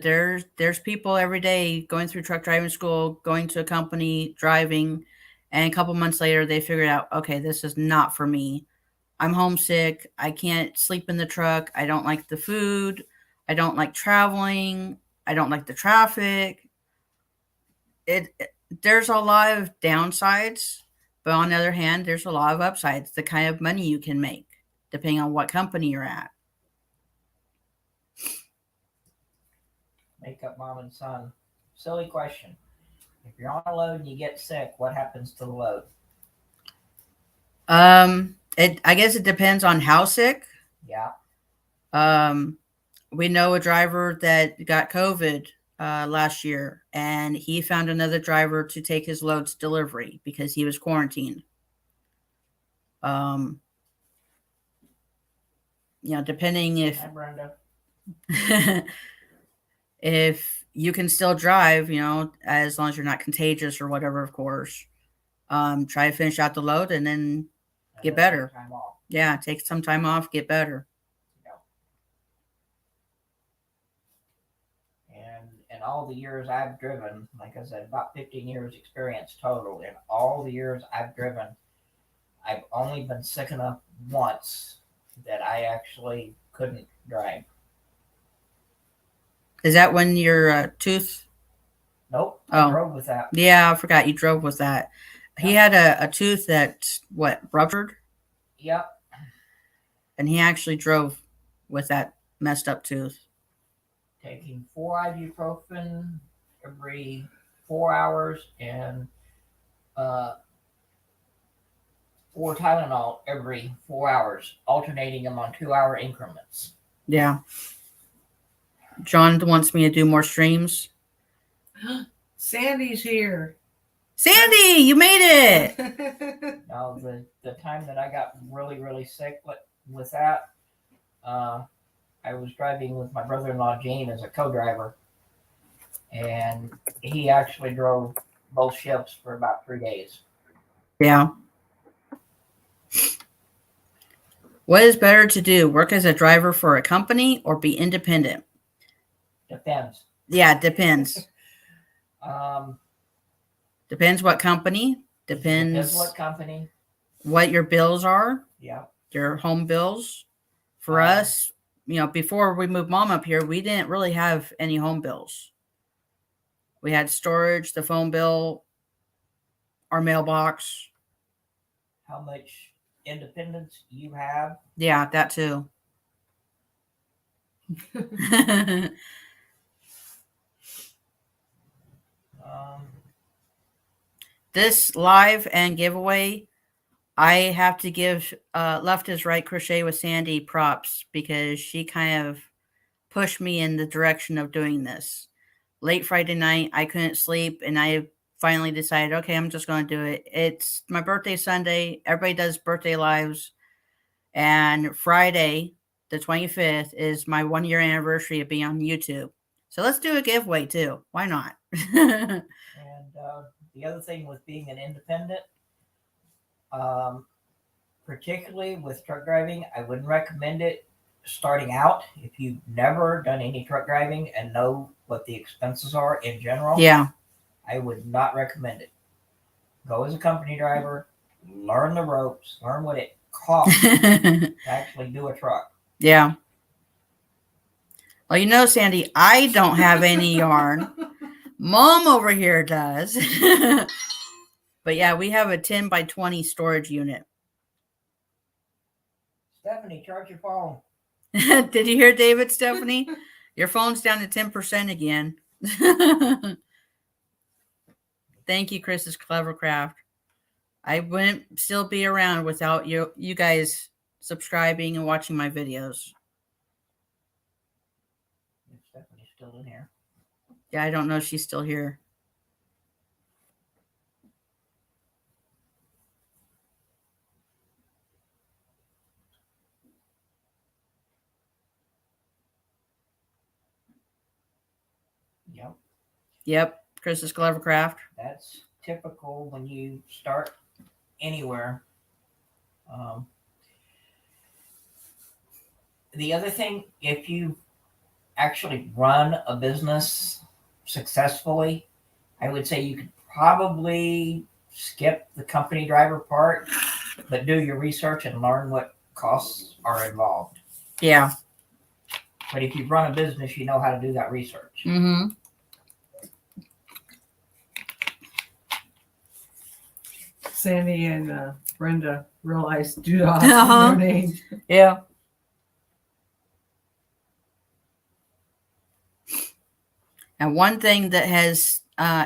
there's people every day going through truck driving school, going to a company, driving, and a couple months later they figured out, okay, this is not for me. I'm homesick. I can't sleep in the truck. I don't like the food. I don't like traveling. I don't like the traffic. There's a lot of downsides, but on the other hand, there's a lot of upsides. The kind of money you can make, depending on what company you're at. Makeup mom and son. Silly question. If you're on a load and you get sick, what happens to the load? I guess it depends on how sick. Yeah. We know a driver that got COVID last year, and he found another driver to take his loads delivery because he was quarantined. Depending Hi, Brenda. if you can still drive, as long as you're not contagious or whatever, of course, try to finish out the load and then get better. Time off. Yeah, take some time off, get better. And in all the years I've driven, like I said, about 15 years experience total. In all the years I've driven, I've only been sick enough once that I actually couldn't drive. Is that when your tooth? Nope. I drove with that. Yeah, I forgot you drove with that. Yep. He had a tooth that, ruptured? Yep. And he actually drove with that messed up tooth. Taking 4 ibuprofen every 4 hours and 4 Tylenol every 4 hours, alternating them on 2-hour increments. Yeah. John wants me to do more streams. Sandy's here. Sandy, you made it. Now, the time that I got really, really sick with that, I was driving with my brother-in-law, Gene, as a co-driver. And he actually drove both shifts for about 3 days. Yeah. What is better to do? Work as a driver for a company or be independent? Depends. Yeah, it depends. Depends what company. Depends what company. What your bills are. Yeah. Your home bills. For us, before we moved Mom up here, we didn't really have any home bills. We had storage, the phone bill, our mailbox. How much independence you have? Yeah, that too. This live and giveaway, I have to give Left is Right Crochet with Sandy props because she kind of pushed me in the direction of doing this. Late Friday night, I couldn't sleep, and I finally decided, okay, I'm just going to do it. It's my birthday Sunday. Everybody does birthday lives. And Friday, the 25th, is my 1-year anniversary of being on YouTube. So let's do a giveaway too. Why not? And the other thing with being an independent, particularly with truck driving, I wouldn't recommend it starting out if you've never done any truck driving and know what the expenses are in general. Yeah. I would not recommend it. Go as a company driver, learn the ropes, learn what it costs to actually do a truck. Yeah. Well, Sandy, I don't have any yarn. Mom over here does. But yeah, we have a 10 by 20 storage unit. Stephanie, charge your phone. Did you hear David, Stephanie? Your phone's down to 10% again. Thank you, Chris's Clever Craft. I wouldn't still be around without you guys subscribing and watching my videos. Stephanie's still in here. Yeah, I don't know if she's still here. Yep, Chris's Clever Craft. That's typical when you start anywhere. The other thing, if you actually run a business successfully, I would say you could probably skip the company driver part, but do your research and learn what costs are involved. Yeah. But if you run a business, you know how to do that research. Mm-hmm. Sandy and Brenda realized do not Uh-huh. their names. Yeah. And one thing that has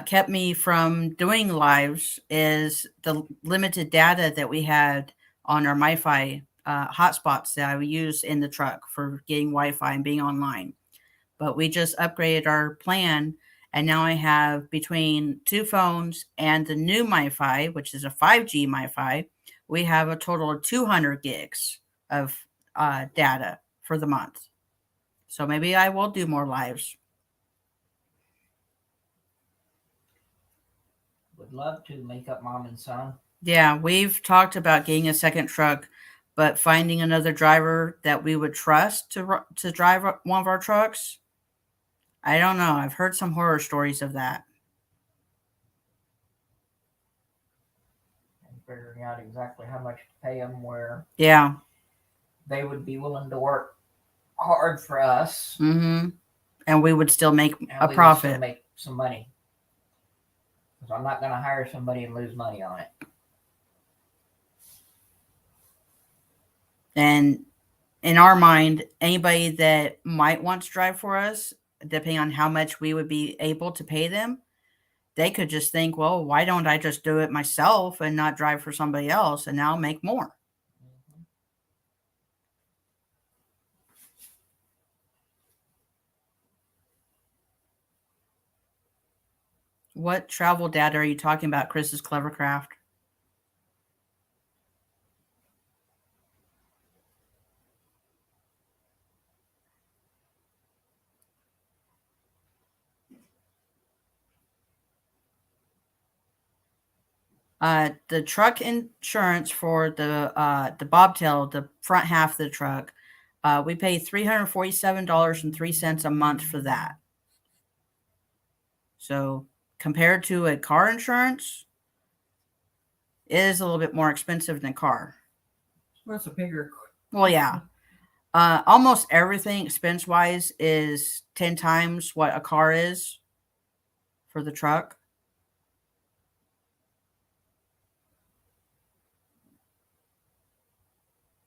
kept me from doing lives is the limited data that we had on our MiFi hotspots that I would use in the truck for getting Wi-Fi and being online. But we just upgraded our plan, and now I have between 2 phones and the new MiFi, which is a 5G MiFi, we have a total of 200 gigs of data for the month. So maybe I will do more lives. Would love to make up mom and son. Yeah, we've talked about getting a second truck, but finding another driver that we would trust to drive one of our trucks, I don't know. I've heard some horror stories of that. And figuring out exactly how much to pay them, where Yeah. they would be willing to work hard for us, Mm-hmm. And we would still make and a we would profit. still make some money. Because I'm not going to hire somebody and lose money on it. And in our mind, anybody that might want to drive for us, depending on how much we would be able to pay them, they could just think, well, why don't I just do it myself and not drive for somebody else, and now make more? Mhm. What travel data are you talking about, Chris's Clevercraft? The truck insurance for the bobtail, the front half of the truck, we pay $347.03 a month for that. So compared to a car insurance, it is a little bit more expensive than a car. What's a bigger? Well, yeah. Almost everything expense wise is 10 times what a car is for the truck.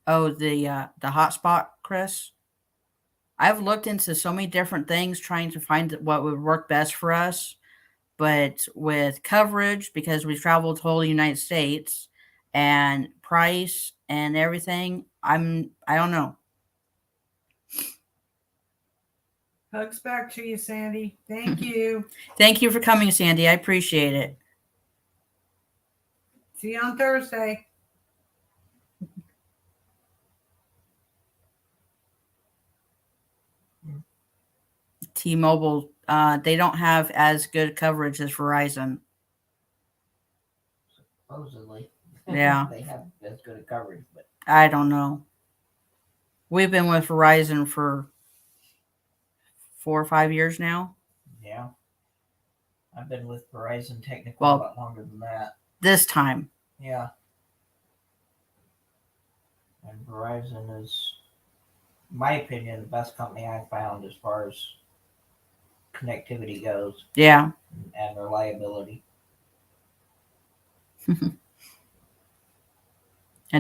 Oh, the hotspot, Chris. I've looked into so many different things trying to find what would work best for us, but with coverage, because we've traveled the whole United States, and price and everything, I don't know. Hugs back to you, Sandy. Thank you. Thank you for coming, Sandy. I appreciate it. See you on Thursday. T-Mobile, they don't have as good coverage as Verizon. Supposedly. Yeah. They have as good a coverage, but I don't know. We've been with Verizon for 4 or 5 years now. yeah. I've been with Verizon technically Well, a lot longer than that. This time. Yeah. And Verizon is, in my opinion, the best company I've found as far as connectivity goes Yeah. and reliability. And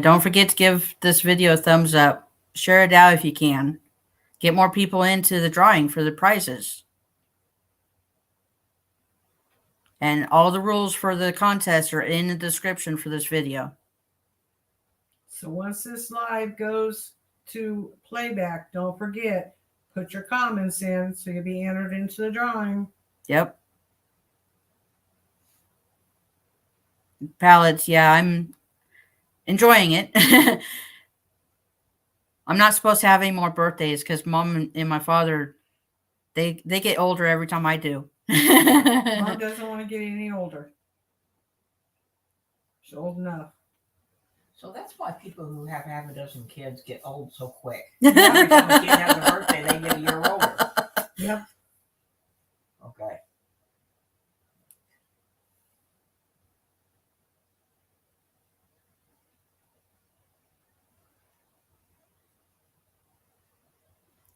don't forget to give this video a thumbs up. Share it out if you can. Get more people into the drawing for the prizes. And all the rules for the contest are in the description for this video. So once this live goes to playback, don't forget, put your comments in so you'll be entered into the drawing. Yep. Pallets, yeah, I'm enjoying it. I'm not supposed to have any more birthdays because Mom and my father, they get older every time I do. Mom doesn't want to get any older. She's old enough. So that's why people who have half a dozen kids get old so quick. Every time a kid has a birthday, they get a year older. Yep. Okay.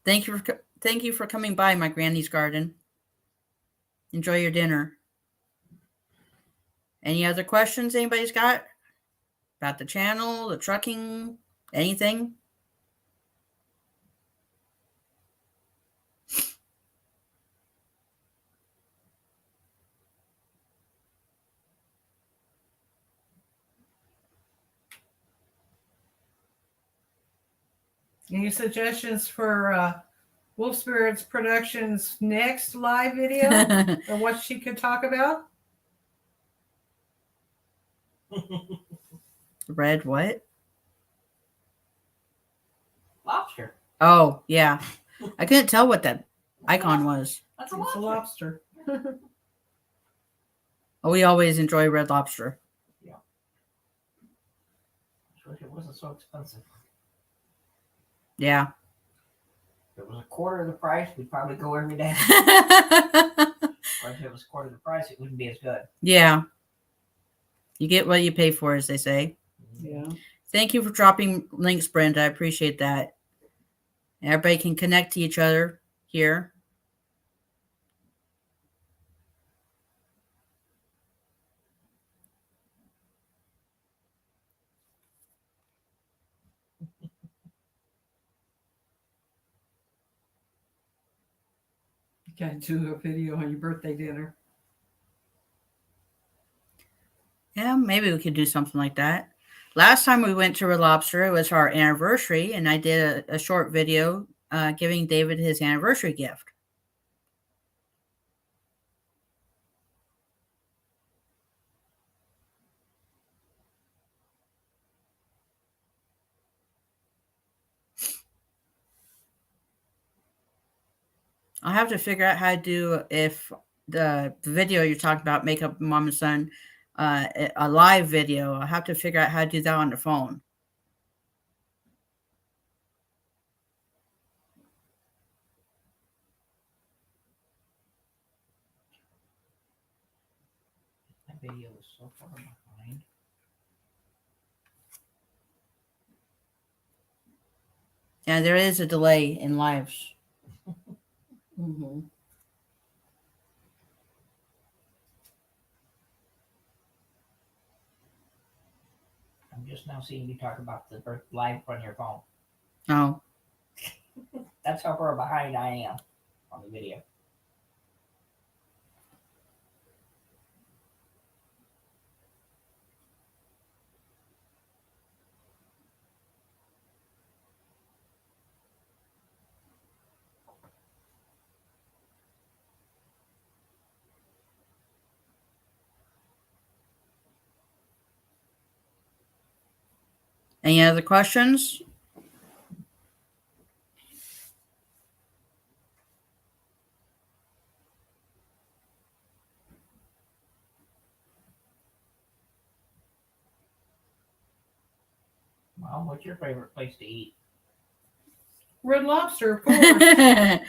Thank you for coming by my granny's garden. Enjoy your dinner. Any other questions anybody's got about the channel, the trucking, anything? Any suggestions for Wolvespirit's Productions next live video or what she could talk about? Red what? Lobster. Oh, yeah. I couldn't tell what that icon was. That's It's a lobster. We always enjoy Red Lobster. I wish it wasn't so expensive. Yeah. If it was a quarter of the price, we'd probably go every day. Or if it was a quarter of the price, it wouldn't be as good. Yeah. You get what you pay for, as they say. Yeah. Thank you for dropping links, Brenda. I appreciate that. Everybody can connect to each other here. You gotta do a video on your birthday dinner. Yeah, maybe we could do something like that. Last time we went to Red Lobster, it was our anniversary, and I did a short video giving David his anniversary gift. I'll have to figure out how to do if the video you're talking about, Makeup Mom and Son, a live video. I'll have to figure out how to do that on the phone. That video was so far behind. Yeah, there is a delay in lives. Mm-hmm. I'm just now seeing you talk about the birth live on your phone. Oh, That's how far behind I am on the video. any other questions? Well, what's your favorite place to eat? Red Lobster, of course.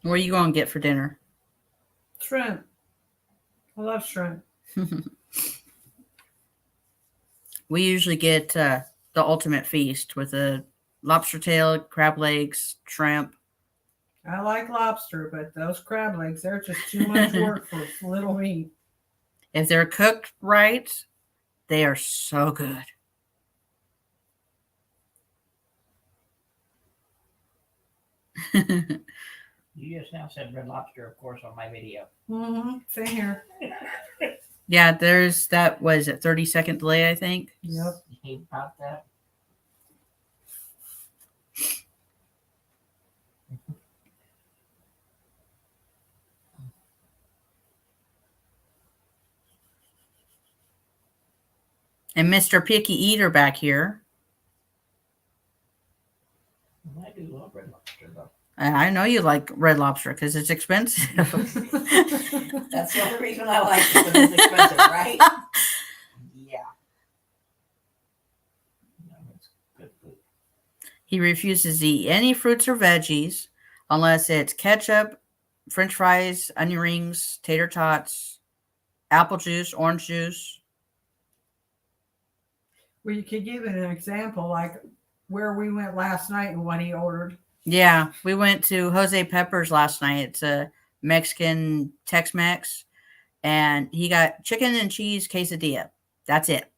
What are you going to get for dinner? Shrimp. I love shrimp. We usually get the ultimate feast with a lobster tail, crab legs, shrimp. I like lobster, but those crab legs, they're just too much work for little meat. If they're cooked right, they are so good. You just now said Red Lobster, of course, on my video. Mm-hmm. Same here. Yeah, there's that, was it 30-second delay, I think. Yep. You hate about that? And Mr. Picky Eater back here. I do love Red Lobster though. And I know you like Red Lobster because it's expensive. That's the only reason I like it, because it's expensive, right? Yeah. No, it's good food. He refuses to eat any fruits or veggies unless it's ketchup, French fries, onion rings, tater tots, apple juice, orange juice. Well, you could give it an example, like where we went last night and what he ordered. Yeah, we went to Jose Pepper's last night. It's a Mexican Tex-Mex, and he got chicken and cheese quesadilla. That's it.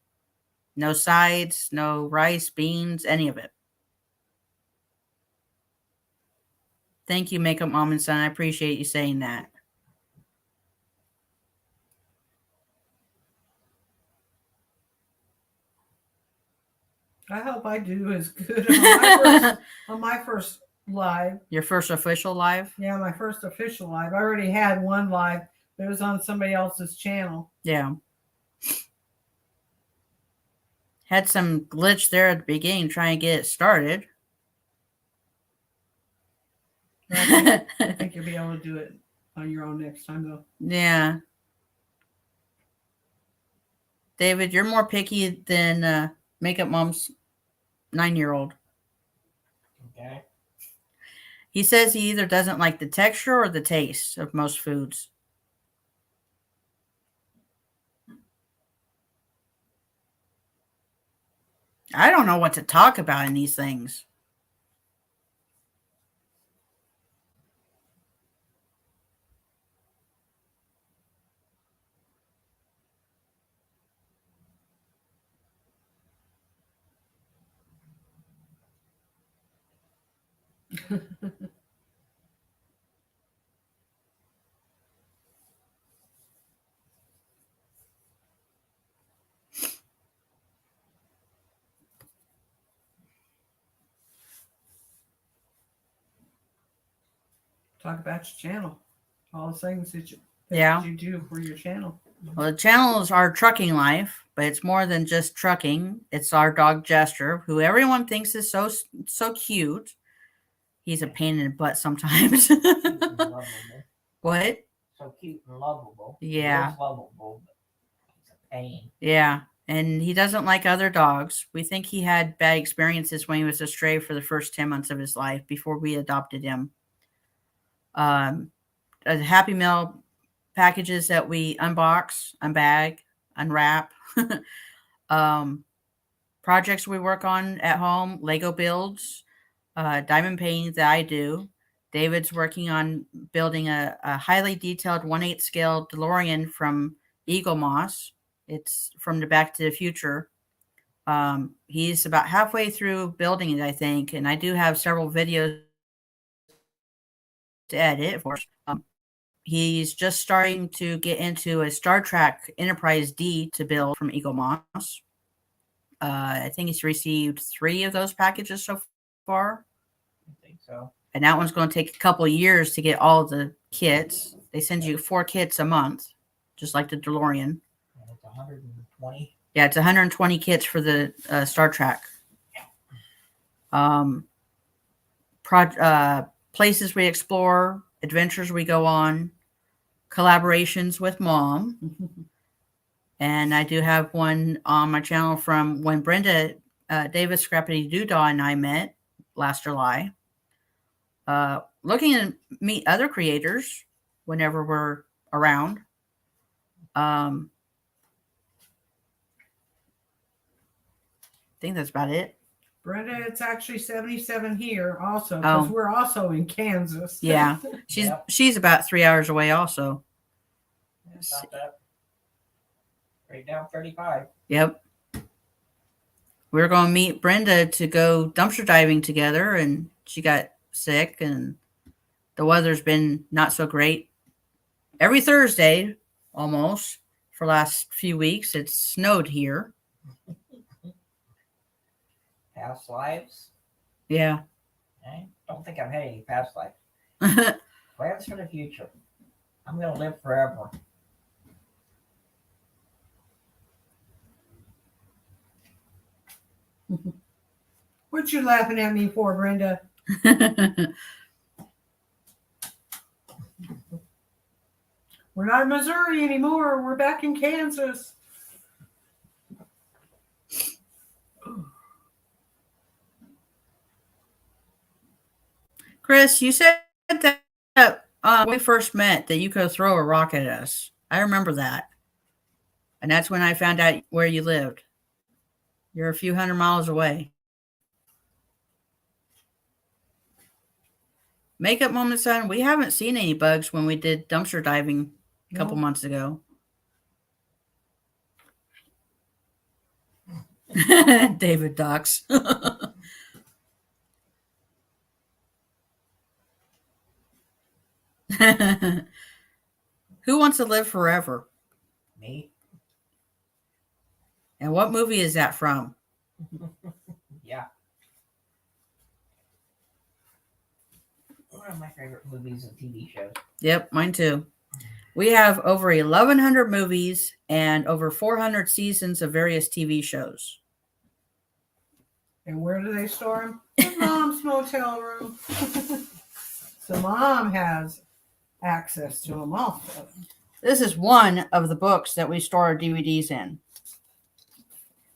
No sides, no rice, beans, any of it. Thank you, Makeup Mom and Son. I appreciate you saying that. I hope I do as good on my first live. Your first official live? Yeah, my first official live. I already had one live, but it was on somebody else's channel. Yeah. Had some glitch there at the beginning trying to get it started. I think you'll be able to do it on your own next time, though. Yeah. David, you're more picky than Makeup Mom's 9-year-old. Okay. He says he either doesn't like the texture or the taste of most foods. I don't know what to talk about in these things. Talk about your channel. All the things that you do for your channel. Well, the channel is our trucking life, but it's more than just trucking. It's our dog Jester, who everyone thinks is so cute. He's a pain in the butt sometimes. Cute and lovable. What? So cute and lovable. Yeah. He is lovable, but he's a pain. Yeah. And he doesn't like other dogs. We think he had bad experiences when he was a stray for the first 10 months of his life before we adopted him. Happy Meal packages that we unbox, unbag, unwrap. Projects we work on at home, Lego builds, diamond painting that I do. David's working on building a highly detailed 1/8 scale DeLorean from Eagle Moss. It's from the Back to the Future. He's about halfway through building it, I think, and I do have several videos to edit for. He's just starting to get into a Star Trek Enterprise D to build from Eagle Moss. I think he's received 3 of those packages so far. I think so. And that one's going to take a couple of years to get all the kits. They send you 4 kits a month, just like the DeLorean. And it's 120. Yeah, it's 120 kits for the Star Trek. Places we explore, adventures we go on, collaborations with Mom. And I do have one on my channel from when Brenda Davis Scrappity Doodah and I met last July. Looking to meet other creators whenever we're around. I think that's about it. Brenda, it's actually 77 here also, because we're also in Kansas. Yeah. She's about 3 hours away also. It's not that. Right down 35. Yep. We were going to meet Brenda to go dumpster diving together, and she got sick, and the weather's been not so great. Every Thursday, almost, for the last few weeks, it's snowed here. Past lives? Yeah. I don't think I've had any past lives. Plans for the future. I'm going to live forever. What you laughing at me for, Brenda? We're not in Missouri anymore. We're back in Kansas. Chris, you said that when we first met that you could throw a rock at us. I remember that. And that's when I found out where you lived. You're a few hundred miles away. Makeup moment, son. We haven't seen any bugs when we did dumpster diving a couple months ago. David Ducks. Who wants to live forever? Me? And what movie is that from? Yeah. One of my favorite movies and TV shows. Yep, mine too. We have over 1,100 movies and over 400 seasons of various TV shows. And where do they store them? In Mom's motel room. So Mom has access to them also. This is one of the books that we store our DVDs in.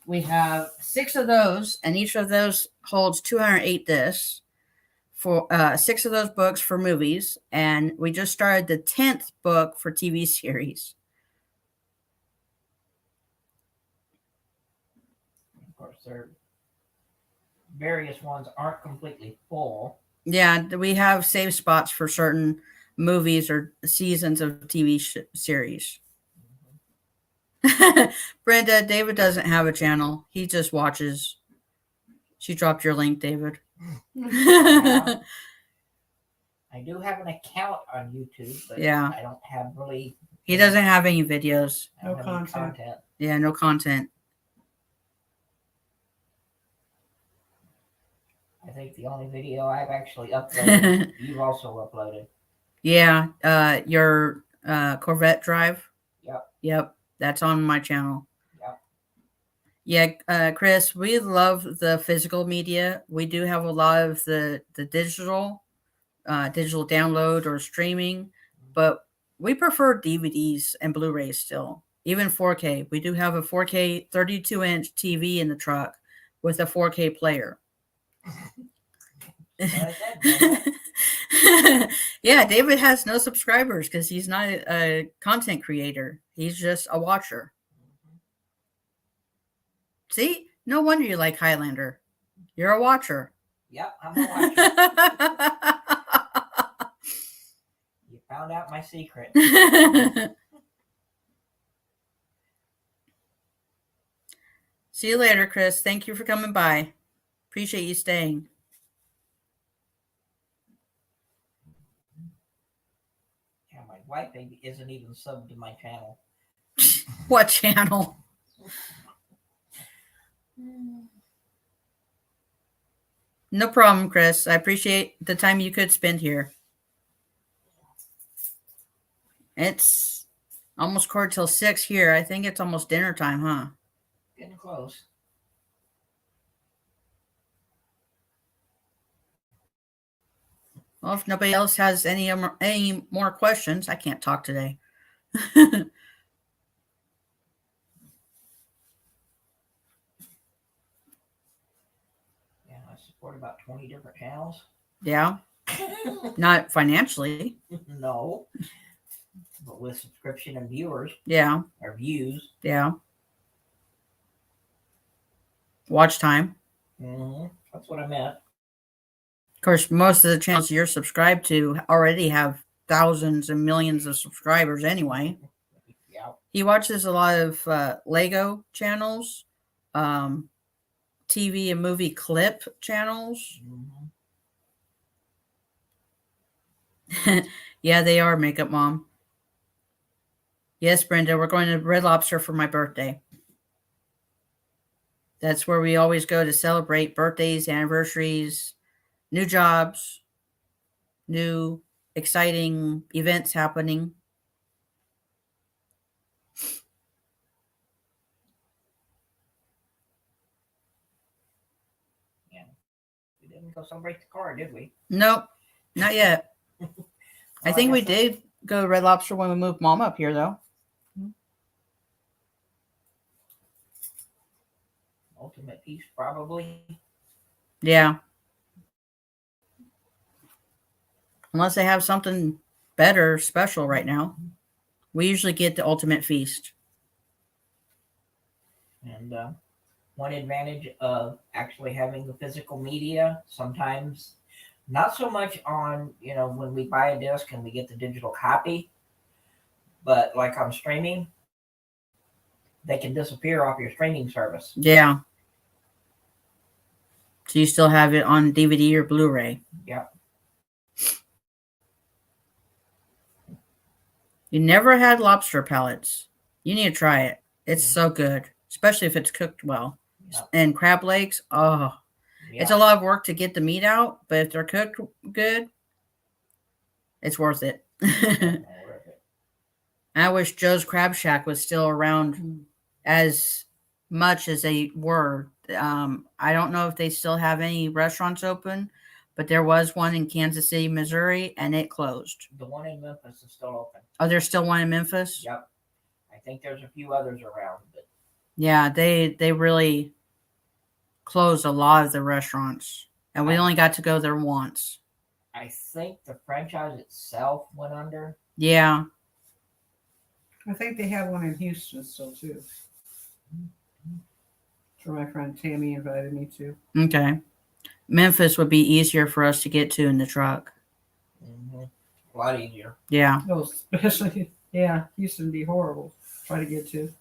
We have 6 of those, and each of those holds 208 discs. For 6 of those books for movies, and we just started the 10th book for TV series. Of course, there various ones aren't completely full. Yeah, we have save spots for certain movies or seasons of TV series. Brenda, David doesn't have a channel. He just watches. She dropped your link, David. I do have an account on YouTube, but Yeah. I don't have really. He doesn't have any videos. I don't No have any content. Yeah, no content. I think the only video I've actually uploaded, you've also uploaded. Yeah, your Corvette drive. Yep. That's on my channel. Yep. Yeah, Chris, we love the physical media. We do have a lot of the digital download or streaming, but we prefer DVDs and Blu-rays still, even 4K. We do have a 4K 32-inch TV in the truck with a 4K player. Yeah, David has no subscribers because he's not a content creator. He's just a watcher. See? No wonder you like Highlander. You're a watcher. Yep, I'm a watcher. You found out my secret. See you later, Chris. Thank you for coming by. Appreciate you staying. Yeah, my wife baby isn't even subbed to my channel. What channel? No problem, Chris. I appreciate the time you could spend here. It's almost 6:15 here. I think it's almost dinner time, huh? Getting close. Well, if nobody else has any more questions, I can't talk today. Yeah, I support about 20 different channels. Yeah. Not financially. No. But with subscription and viewers. Yeah. Or views. Yeah. Watch time. That's what I meant. Of course, most of the channels you're subscribed to already have thousands and millions of subscribers anyway. Yeah. He watches a lot of Lego channels, TV and movie clip channels. Yeah, they are, Makeup Mom. Yes, Brenda, we're going to Red Lobster for my birthday. That's where we always go to celebrate birthdays, anniversaries, new jobs, new exciting events happening. Yeah. We did didn't go celebrate the car, did we? Nope, not yet. I Well, think we guess did go to Red Lobster when we moved Mom up here, though. Ultimate Piece, probably. Yeah. Unless they have something better, special right now. We usually get the Ultimate Feast. And one advantage of actually having the physical media, sometimes not so much on, when we buy a disc and we get the digital copy, but like on streaming, they can disappear off your streaming service. Yeah. So you still have it on DVD or Blu-ray. Yep. You never had lobster pellets. You need to try it. It's so good, especially if it's cooked well. Yep. And crab legs, oh, it's a lot of work to get the meat out, but if they're cooked good, it's worth it. I wish Joe's Crab Shack was still around as much as they were. I don't know if they still have any restaurants open, but there was one in Kansas City, Missouri, and it closed. The one in Memphis is still open. Oh, there's still one in Memphis? Yep. I think there's a few others around, but yeah, they really closed a lot of the restaurants, and we only got to go there once. I think the franchise itself went under. Yeah. I think they have one in Houston still too. Sure, my friend Tammy invited me to. Okay. Memphis would be easier for us to get to in the truck. Mm-hmm. A lot easier. Yeah. Oh, especially, yeah, Houston would be horrible to try to get to.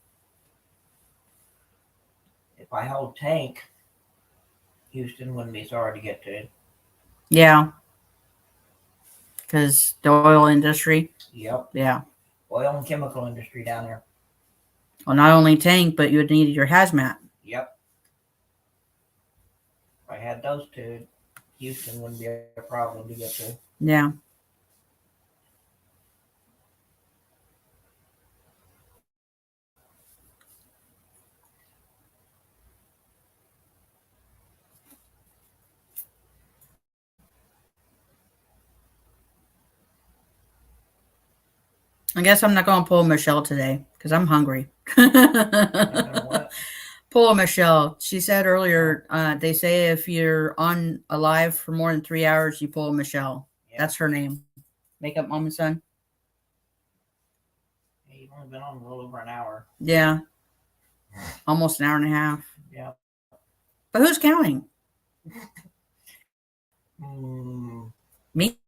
If I held tank, Houston wouldn't be sorry to get to. Yeah. Because the oil industry. Yep. Yeah. Oil and chemical industry down there. Well, not only tank, but you would need your hazmat. Yep. If I had those two, Houston wouldn't be a problem to get to. Yeah. I guess I'm not going to pull Michelle today because I'm hungry. What? Pull Michelle. She said earlier, they say if you're on alive for more than 3 hours, you pull Michelle. Yeah. That's her name. Make up mom and son. Hey, you've only been on a little over an hour. Yeah. Almost an hour and a half. Yeah. But who's counting? Me?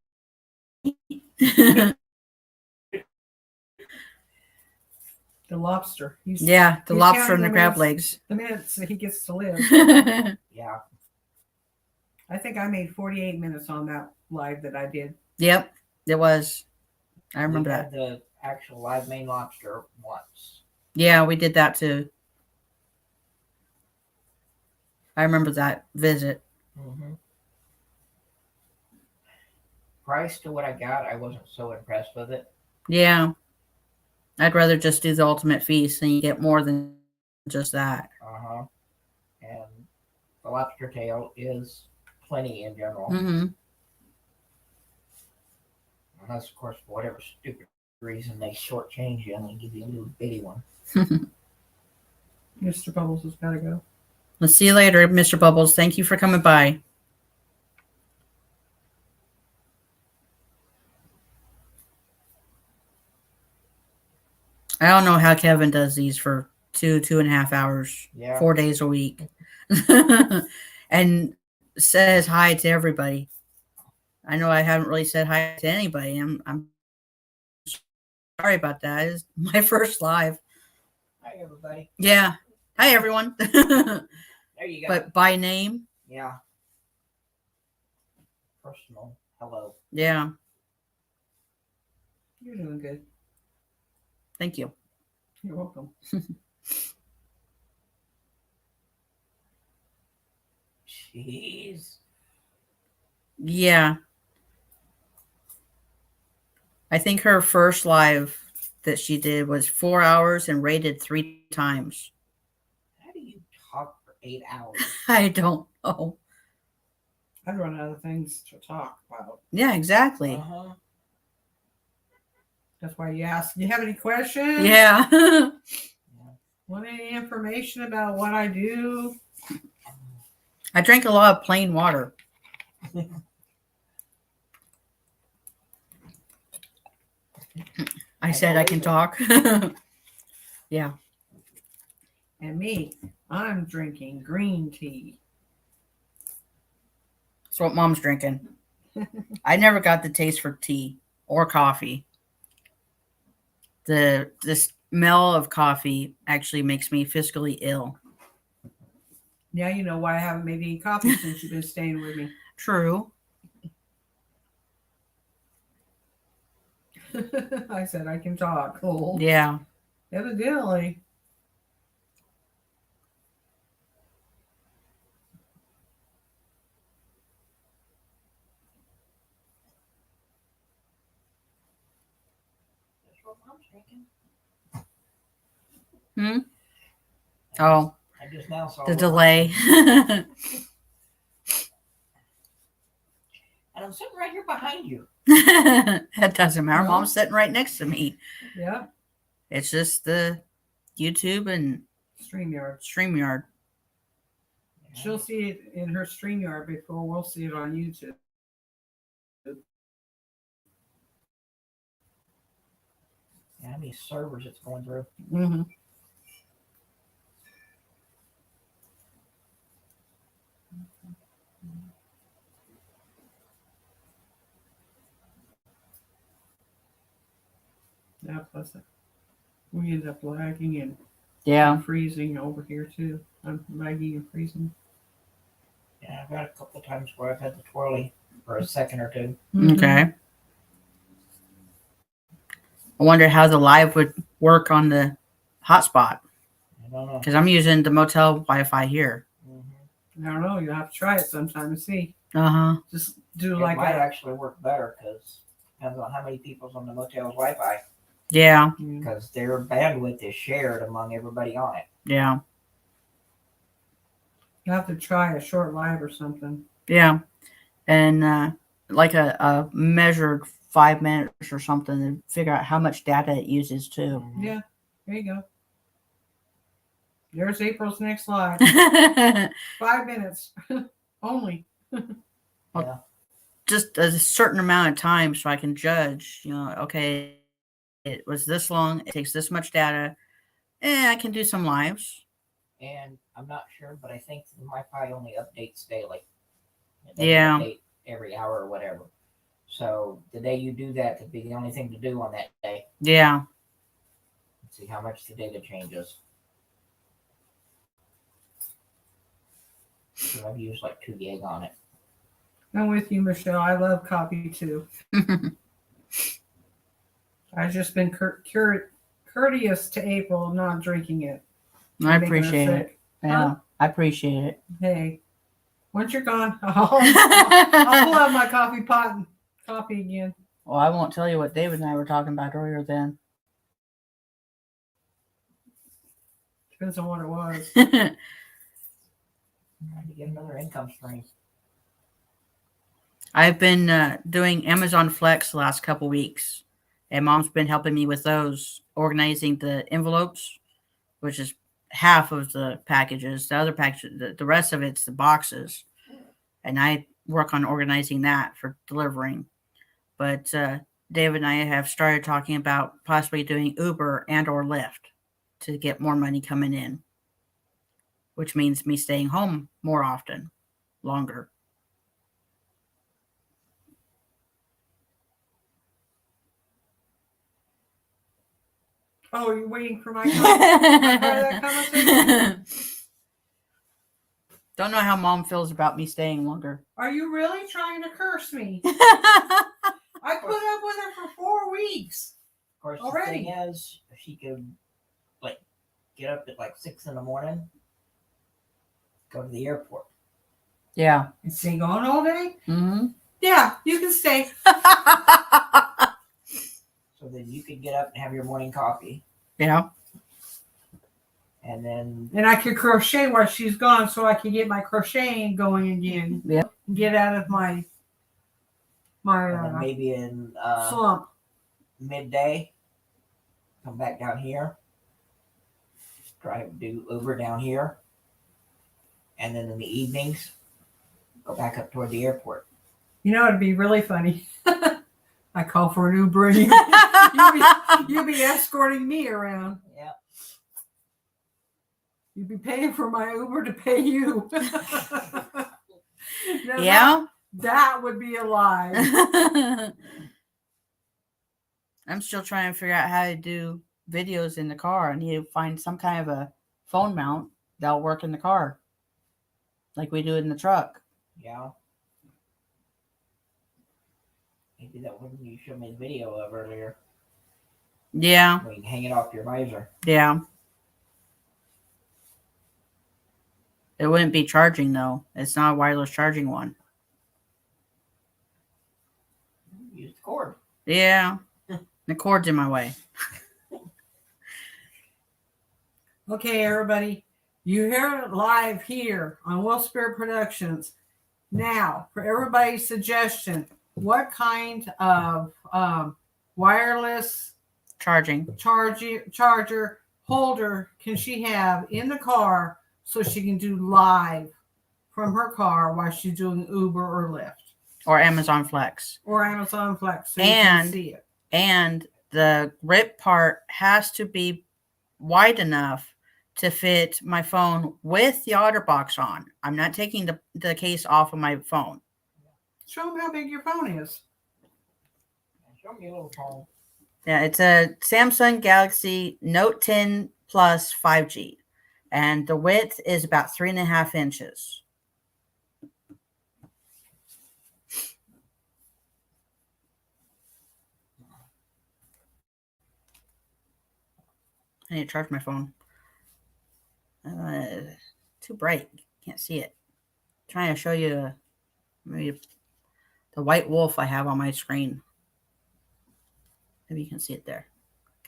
The lobster. Yeah, the he's lobster counting and the the crab minutes. legs. The minutes that he gets to live. Yeah. I think I made 48 minutes on that live that I did. Yep, it was. I remember we that. had the actual live Maine lobster once. Yeah, we did that too. I remember that visit. Mm-hmm. Price to what I got, I wasn't so impressed with it. Yeah. I'd rather just do the ultimate feast and you get more than just that. Uh-huh. And the lobster tail is plenty in general. Mm-hmm. Unless, of course, for whatever stupid reason, they shortchange you and they give you a little bitty one. Mr. Bubbles has got to go. Let's see you later, Mr. Bubbles. Thank you for coming by. I don't know how Kevin does these for 2.5 hours, Yeah. 4 days a week. And says hi to everybody. I know I haven't really said hi to anybody. I'm sorry about that. It's my first live. Hi, everybody. Yeah. Hi, everyone. There you go. But by name? Yeah. Personal. Hello. Yeah. You're doing good. Thank you. You're welcome. Jeez. Yeah. I think her first live that she did was 4 hours and rated 3 times. How do you talk for 8 hours? I don't know. I'd run out of things to talk about. Yeah, exactly. Uh-huh. That's why you ask, do you have any questions? Yeah. Want any information about what I do? I drink a lot of plain water. I said I can talk. Yeah. And me, I'm drinking green tea. That's what Mom's drinking. I never got the taste for tea or coffee. The smell of coffee actually makes me physically ill. Now you know why I haven't made any coffee since you've been staying with me. True. I said I can talk. Oh, Yeah. evidently. That's what Mom's drinking. Hmm? Oh, I just now saw the what delay. And I'm sitting right here behind you. That doesn't matter. No. Mom's sitting right next to me. Yeah. It's just the YouTube and StreamYard. StreamYard. She'll see it in her StreamYard before we'll see it on YouTube. Yeah, how many servers it's going through. Mm-hmm. Yeah, plus we end up lagging and Yeah. freezing over here too. I'm lagging and freezing. Yeah, I've had a couple of times where I've had the twirly for a second or two. Okay. I wonder how the live would work on the hotspot I don't know. because I'm using the motel Wi-Fi here. Mm-hmm. I don't know. You'll have to try it sometime and see. Uh-huh. Just do It like might a. actually work better because depends on how many people's on the motel's Wi-Fi. Yeah. Because their bandwidth is shared among everybody on it. Yeah. You have to try a short live or something. Yeah. And like a measured 5 minutes or something and figure out how much data it uses too. Mhm. Yeah, there you go. There's April's next live. 5 minutes only. Yeah. Just a certain amount of time so I can judge, okay, it was this long, it takes this much data. I can do some lives. And I'm not sure, but I think the Wi-Fi only updates daily. It doesn't Yeah. update every hour or whatever. So the day you do that could be the only thing to do on that day. Yeah. See how much the data changes. So I've used like 2 gig on it. I'm with you, Michelle. I love coffee too. I've just been courteous to April, not drinking it. I Making her appreciate it. sick. Yeah, Huh? I appreciate it. Hey, once you're gone, I'll pull out my coffee pot and coffee again. Well, I won't tell you what David and I were talking about earlier then. Depends on what it was. Trying to get another income stream. I've been doing Amazon Flex the last couple weeks, and Mom's been helping me with those, organizing the envelopes, which is half of the packages. The other package, the rest of it's the boxes, and I work on organizing that for delivering. But David and I have started talking about possibly doing Uber and or Lyft to get more money coming in, which means me staying home more often, longer. Oh, you're waiting for my that conversation? Don't know how Mom feels about me staying longer. Are you really trying to curse me? I put up with her for 4 weeks. Of course, Already? the thing is, if she could like get up at like 6 in the morning, go to the airport. Yeah. And stay gone all day? Mm-hmm. Yeah, you can stay. So then you could get up and have your morning coffee. Yeah. And then And I could crochet while she's gone so I could get my crocheting going again. Yep. Get out of my And then maybe in slump. midday, come back down here, do Uber down here, and then in the evenings, go back up toward the airport. You know, it'd be really funny. I call for an Uber and you'd be escorting me around. Yeah. You'd be paying for my Uber to pay you. Now Yeah. that would be a lie. I'm still trying to figure out how to do videos in the car. I need to find some kind of a phone mount that'll work in the car, like we do in the truck. Yeah. Maybe that one you showed me the video of earlier. Yeah. Where you can hang it off your visor. Yeah. It wouldn't be charging though. It's not a wireless charging one. Use the cord. Yeah. The cord's in my way. Okay, everybody. You hear it live here on Wolvespirit Productions. Now, for everybody's suggestion, what kind of wireless Charging. charger holder can she have in the car so she can do live from her car while she's doing Uber or Lyft Or Amazon Flex. or Amazon Flex so you And- can see it? And the grip part has to be wide enough to fit my phone with the OtterBox on. I'm not taking the case off of my phone. Show them how big your phone is. Show me a little phone. Yeah, it's a Samsung Galaxy Note 10 Plus 5G. And the width is about 3.5 inches. I need to charge my phone. Too bright. Can't see it. Trying to show you maybe the white wolf I have on my screen. Maybe you can see it there.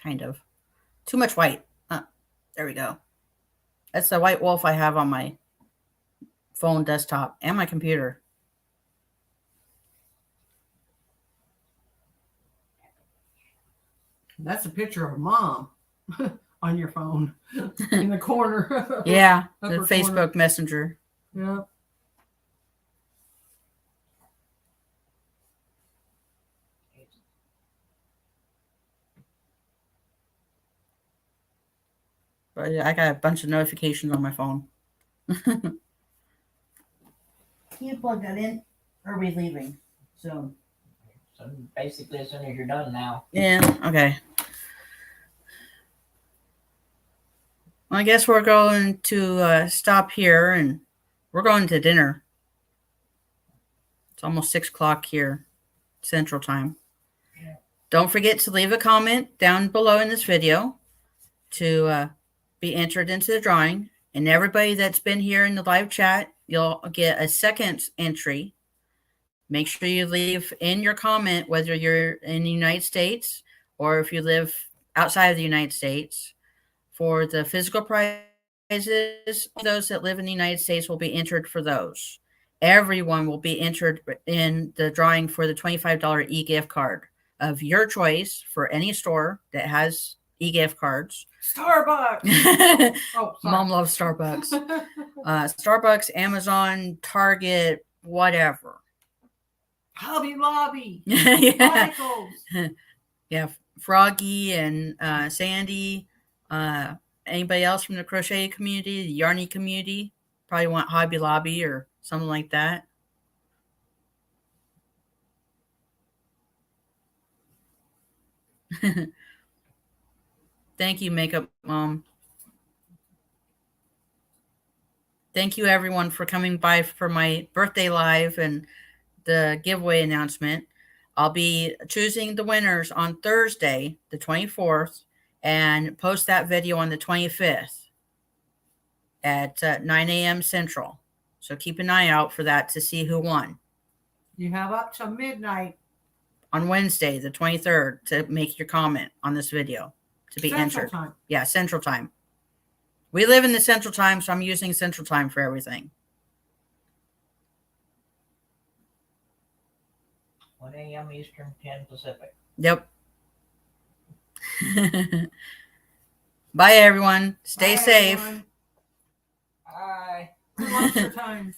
Kind of. Too much white. There we go. That's the white wolf I have on my phone desktop and my computer. That's a picture of mom on your phone in the corner. Yeah, the Upper Facebook corner. Messenger. Yeah. But I got a bunch of notifications on my phone. Can you plug that in? Or are we leaving soon? So basically, as soon as you're done now. Yeah, okay. Well, I guess we're going to stop here and we're going to dinner. It's almost 6 o'clock here, Central Time. Yeah. Don't forget to leave a comment down below in this video to be entered into the drawing. And everybody that's been here in the live chat, you'll get a second entry. Make sure you leave in your comment whether you're in the United States or if you live outside of the United States. For the physical prizes, those that live in the United States will be entered for those. Everyone will be entered in the drawing for the $25 e-gift card of your choice for any store that has e-gift cards. Starbucks. Oh, sorry. Mom loves Starbucks. Starbucks, Amazon, Target, whatever. Hobby Lobby. Yeah. Michaels. Yeah, Froggy and Sandy. Anybody else from the crochet community, the yarny community? Probably want Hobby Lobby or something like that. Thank you, Makeup Mom. Thank you, everyone, for coming by for my birthday live and the giveaway announcement. I'll be choosing the winners on Thursday, the 24th, and post that video on the 25th at 9 a.m. Central. So keep an eye out for that to see who won. You have up to midnight. On Wednesday, the 23rd, to make your comment on this video to be Central entered. Time. Yeah, Central Time. We live in the Central Time, so I'm using Central Time for everything. 1 a.m. Eastern, 10 Pacific. Yep. Bye, everyone. Stay Bye, safe. everyone. Bye. Good luck your times.